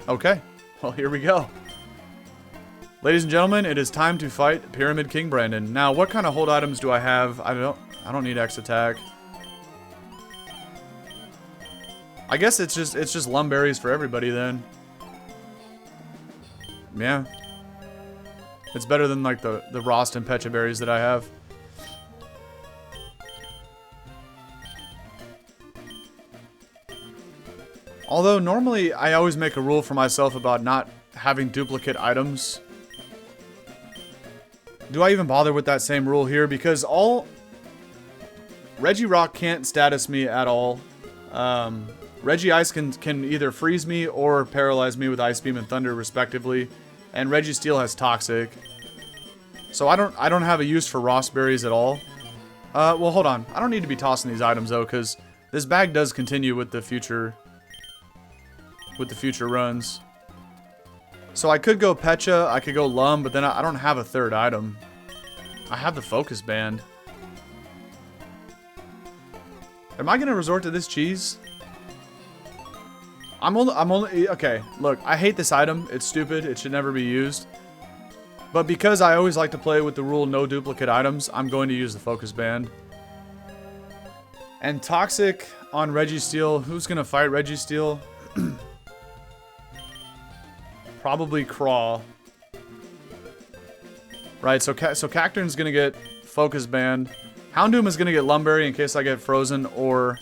Okay. Well, here we go. Ladies and gentlemen, it is time to fight Pyramid King Brandon. Now, what kind of hold items do I have? I don't need X attack. I guess it's just lumberries for everybody then. Yeah. It's better than like the Rost and Pecha berries that I have. Although normally I always make a rule for myself about not having duplicate items. Do I even bother with that same rule here? Because all Regirock can't status me at all. Regice can either freeze me or paralyze me with Ice Beam and Thunder, respectively. And Registeel has Toxic. So I don't have a use for Rossberries at all. Well, hold on. I don't need to be tossing these items, though, because this bag does continue with the future runs. So I could go Pecha, I could go Lum, but then I don't have a third item. I have the Focus Band. Am I gonna resort to this cheese? I'm only okay, look, I hate this item. It's stupid, it should never be used. But because I always like to play with the rule no duplicate items, I'm going to use the Focus Band. And Toxic on Registeel. Who's gonna fight Registeel? Probably Craw. Right, so Cacturne's gonna get Focus Band. Houndoom is gonna get Lumberry in case I get frozen, or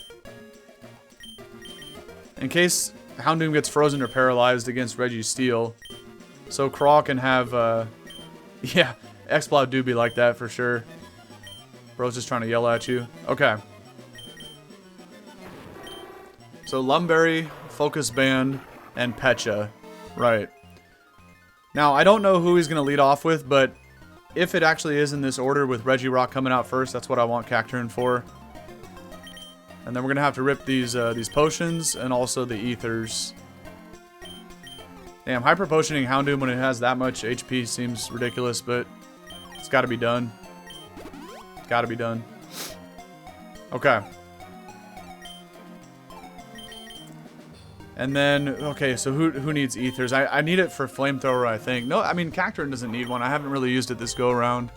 in case Houndoom gets frozen or paralyzed against Registeel. So Craw can have, yeah, Exploud do be like that for sure. Bro's just trying to yell at you. Okay. So Lumberry, Focus Band, and Pecha. Right. Now, I don't know who he's going to lead off with, but if it actually is in this order with Regirock coming out first, that's what I want Cacturne for. And then we're going to have to rip these potions and also the ethers. Damn, hyper potioning Houndoom when it has that much HP seems ridiculous, but it's got to be done. It's got to be done. Okay. And then, okay, so who needs ethers? I need it for Flamethrower, I think. No, I mean, Cacturne doesn't need one. I haven't really used it this go-around.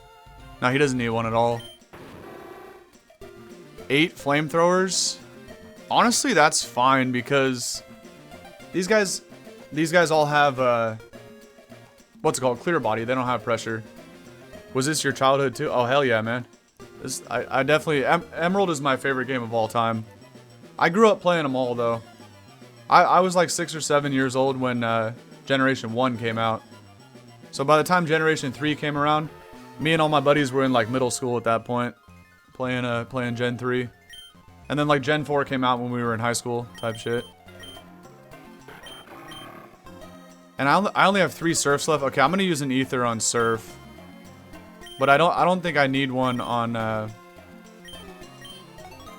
No, he doesn't need one at all. 8 Flamethrowers? Honestly, that's fine, because these guys all have, what's it called? Clear Body. They don't have pressure. Was this your childhood, too? Oh, hell yeah, man. I definitely... Emerald is my favorite game of all time. I grew up playing them all, though. I was like 6 or 7 years old when Generation 1 came out. So by the time Generation 3 came around, me and all my buddies were in like middle school at that point, playing Gen 3. And then like Gen 4 came out when we were in high school type shit. And I only have 3 Surfs left. Okay, I'm gonna use an Ether on Surf. But I don't think I need one on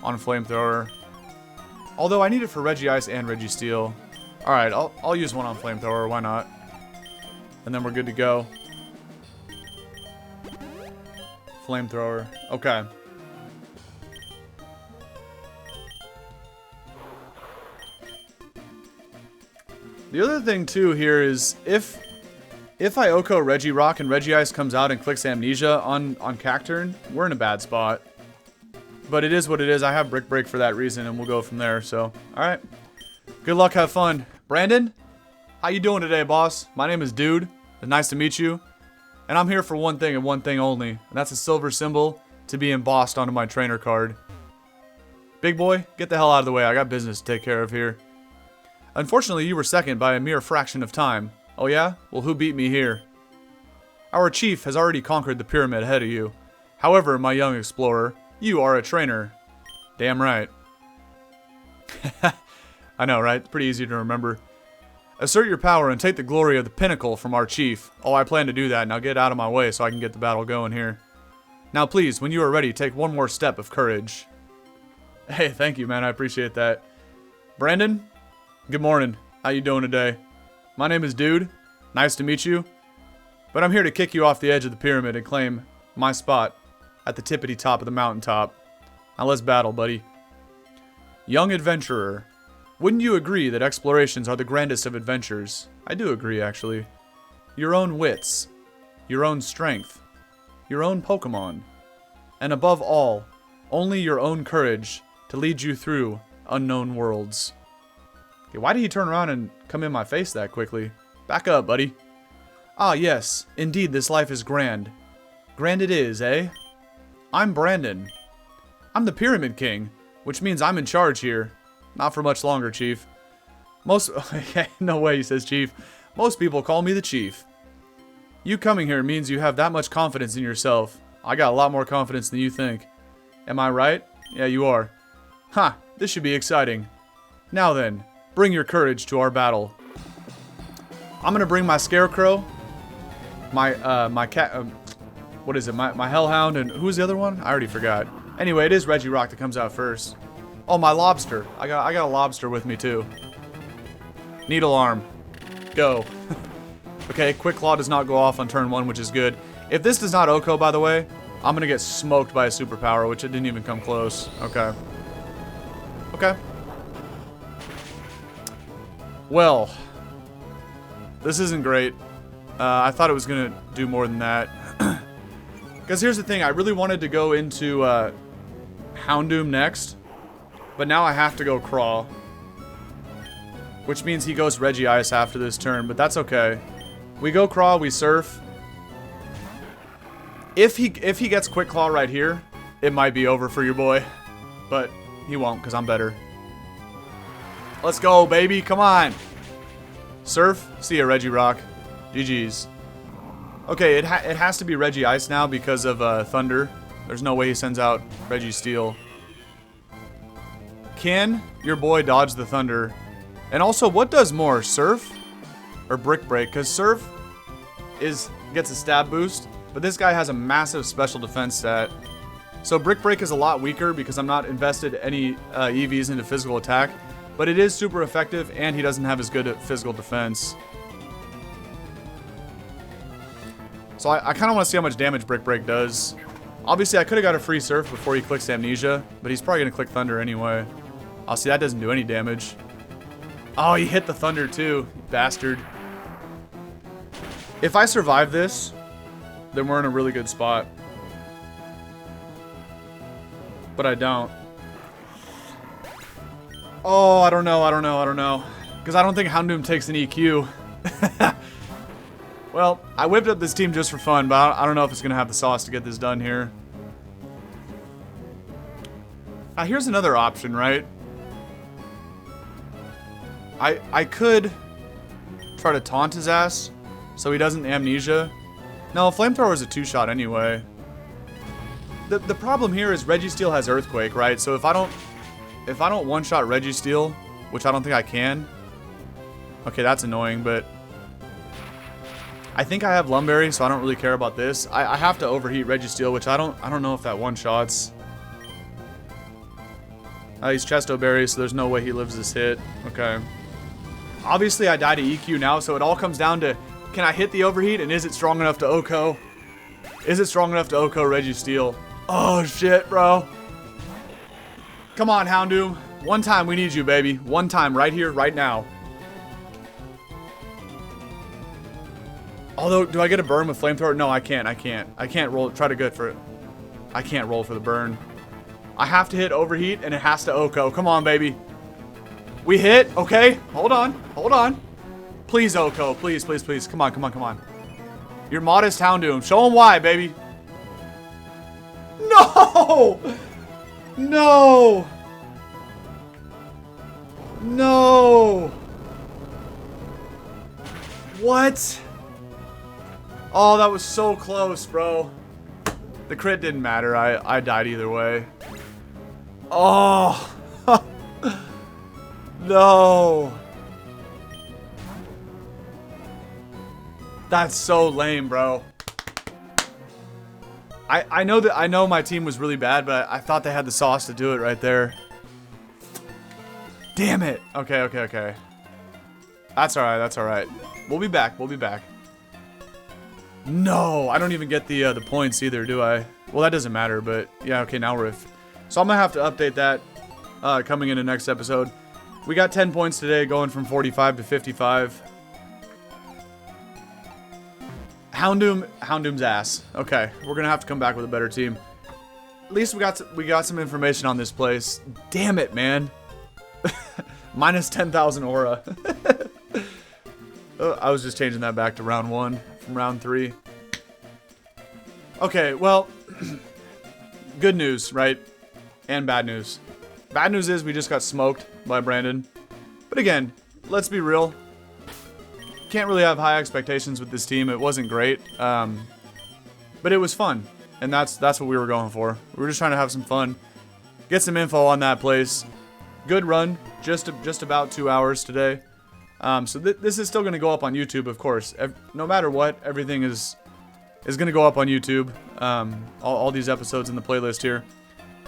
Flamethrower. Although I need it for Regice and Registeel. Alright, I'll use one on Flamethrower, why not? And then we're good to go. Flamethrower. Okay. The other thing too here is if I Oko Regirock and Regice comes out and clicks Amnesia on Cacturne, we're in a bad spot. But it is what it is. I have Brick Break for that reason, and we'll go from there. So, alright. Good luck, have fun. Brandon, how you doing today, boss? My name is Dude. It's nice to meet you. And I'm here for one thing and one thing only. And that's a silver symbol to be embossed onto my trainer card. Big boy, get the hell out of the way. I got business to take care of here. Unfortunately, you were second by a mere fraction of time. Oh yeah? Well, who beat me here? Our chief has already conquered the pyramid ahead of you. However, my young explorer, you are a trainer. Damn right. I know, right? It's pretty easy to remember. Assert your power and take the glory of the pinnacle from our chief. Oh, I plan to do that. Now get out of my way so I can get the battle going here. Now please, when you are ready, take one more step of courage. Hey, thank you, man. I appreciate that. Brandon, good morning. How you doing today? My name is Dude. Nice to meet you. But I'm here to kick you off the edge of the pyramid and claim my spot at the tippity top of the mountaintop. Now let's battle, buddy. Young adventurer. Wouldn't you agree that explorations are the grandest of adventures? I do agree, actually. Your own wits. Your own strength. Your own Pokémon. And above all, only your own courage to lead you through unknown worlds. Okay, why did he turn around and come in my face that quickly? Back up, buddy. Ah, yes. Indeed, this life is grand. Grand it is, eh? I'm Brandon. I'm the Pyramid King, which means I'm in charge here. Not for much longer, Chief. No way, he says Chief. Most people call me the Chief. You coming here means you have that much confidence in yourself. I got a lot more confidence than you think. Am I right? Yeah, you are. Huh, this should be exciting. Now then, bring your courage to our battle. I'm gonna bring my Scarecrow, my cat, what is it, my Hellhound, and who's the other one? I already forgot. Anyway, it is Regirock that comes out first. Oh, my Lobster. I got a Lobster with me too. Needle Arm. Go. Okay, Quick Claw does not go off on turn 1, which is good. If this does not OHKO, by the way, I'm gonna get smoked by a superpower, which it didn't even come close. Okay. Okay. Well, this isn't great. I thought it was gonna do more than that. Because here's the thing, I really wanted to go into Houndoom next, but now I have to go Craw. Which means he goes Regice after this turn, but that's okay. We go Craw, we Surf. If he gets Quick Claw right here, it might be over for your boy. But he won't, because I'm better. Let's go, baby, come on. Surf, see ya, Regirock. GG's. Okay, it has to be Regice now because of Thunder. There's no way he sends out Registeel. Can your boy dodge the Thunder? And also, what does more, Surf or Brick Break? Because Surf gets a stab boost, but this guy has a massive special defense stat. So Brick Break is a lot weaker because I'm not invested any EVs into physical attack, but it is super effective, and he doesn't have as good at physical defense. So I kind of want to see how much damage Brick Break does. Obviously, I could have got a free Surf before he clicks Amnesia, but he's probably going to click Thunder anyway. Oh, see, that doesn't do any damage. Oh, he hit the Thunder too, bastard. If I survive this, then we're in a really good spot. But I don't. Oh, I don't know. Because I don't think Houndoom takes an EQ. Well, I whipped up this team just for fun, but I don't know if it's going to have the sauce to get this done here. Here's another option, right? I could try to taunt his ass so he doesn't Amnesia. No, Flamethrower is a 2-shot anyway. The problem here is Registeel has Earthquake, right? So if I don't one-shot Registeel, which I don't think I can. Okay, that's annoying, but I think I have Lumberry, so I don't really care about this. I have to overheat Registeel, which I don't know if that one-shots. He's Chesto Berry, so there's no way he lives this hit. Okay. Obviously, I die to EQ now, so it all comes down to, can I hit the overheat, and is it strong enough to OHKO? Is it strong enough to OHKO Registeel? Oh, shit, bro. Come on, Houndoom. One time, we need you, baby. One time, right here, right now. Although, do I get a burn with Flamethrower? No, I can't. I can't roll. Try to go for it. I can't roll for the burn. I have to hit overheat, and it has to OHKO. Come on, baby. We hit. Okay. Hold on. Hold on. Please, OHKO. Please, please, please. Come on, come on, come on. You're modest Houndoom. Show him why, baby. No! No! No! What? Oh, that was so close, bro. The crit didn't matter. I died either way. Oh. No. That's so lame, bro. I know my team was really bad, but I thought they had the sauce to do it right there. Damn it. Okay, okay, okay. That's alright, that's alright. We'll be back, we'll be back. No, I don't even get the points either, do I? Well, that doesn't matter, but yeah, okay, now we're so I'm gonna have to update that coming into next episode. We got 10 points today, going from 45 to 55. Houndoom's ass. Okay, we're gonna have to come back with a better team. At least we got some information on this place. Damn it, man. Minus 10,000 aura. I was just changing that back to round 1 from round 3. Okay, well, good news, right? And bad news. Bad news is we just got smoked by Brandon. But again, let's be real. Can't really have high expectations with this team. It wasn't great, but it was fun, and that's what we were going for. We were just trying to have some fun. get some info on that place. Good run, just about 2 hours today. So this is still going to go up on YouTube, of course. No matter what, everything is going to go up on YouTube. All these episodes in the playlist here.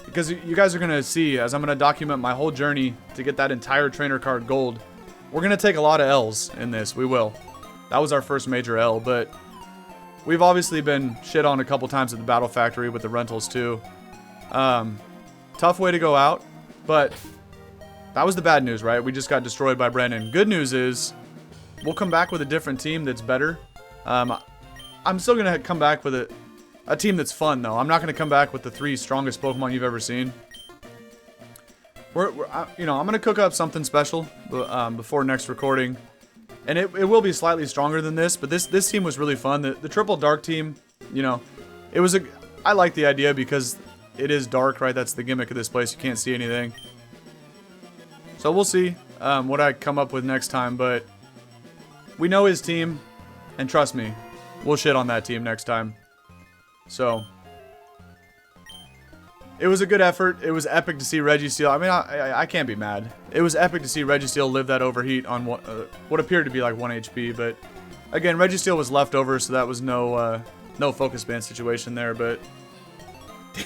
Because you guys are going to see, as I'm going to document my whole journey to get that entire trainer card gold, we're going to take a lot of L's in this. We will. That was our first major L, but we've obviously been shit on a couple times at the Battle Factory with the rentals too. Tough way to go out, but that was the bad news, right? We just got destroyed by Brandon. Good news is we'll come back with a different team that's better. I'm still going to come back with a team that's fun, though. I'm not going to come back with the 3 strongest Pokemon you've ever seen. I'm going to cook up something special before next recording. And it will be slightly stronger than this, but this team was really fun. The triple dark team, I like the idea because it is dark, right? That's the gimmick of this place. You can't see anything. So we'll see what I come up with next time, but we know his team, and trust me, we'll shit on that team next time. So it was a good effort. It was epic to see Registeel. I mean, I can't be mad. It was epic to see Registeel live that overheat on what appeared to be like 1 HP, but again, Registeel was left over, so that was no focus band situation there, but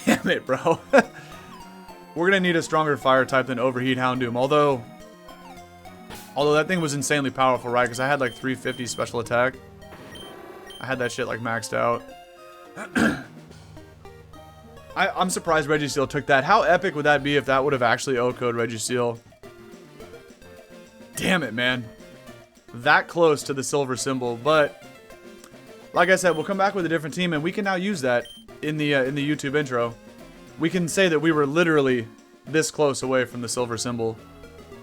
damn it, bro. We're going to need a stronger fire type than Overheat Houndoom. Although that thing was insanely powerful, right? Because I had like 350 special attack. I had that shit like maxed out. I'm surprised Registeel took that. How epic would that be if that would have actually O-code Registeel? Damn it, man. That close to the silver symbol. But like I said, we'll come back with a different team, and we can now use that in the YouTube intro. We can say that we were literally this close away from the silver symbol,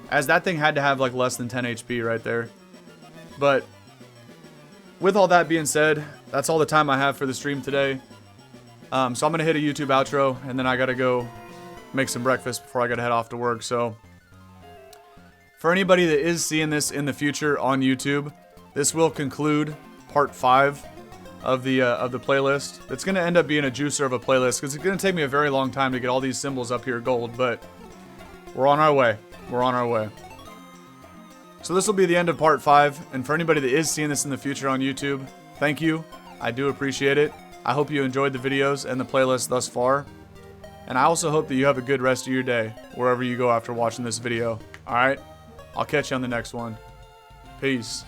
as that thing had to have like less than 10 HP right there. But with all that being said, that's all the time I have for the stream today. So I'm going to hit a YouTube outro, and then I got to go make some breakfast before I got to head off to work. So for anybody that is seeing this in the future on YouTube, this will conclude part 5 of the playlist. It's going to end up being a juicer of a playlist because it's going to take me a very long time to get all these symbols up here gold, but we're on our way. We're on our way. So this will be the end of part 5, and for anybody that is seeing this in the future on YouTube, thank you. I do appreciate it. I hope you enjoyed the videos and the playlist thus far, and I also hope that you have a good rest of your day wherever you go after watching this video. Alright? I'll catch you on the next one. Peace.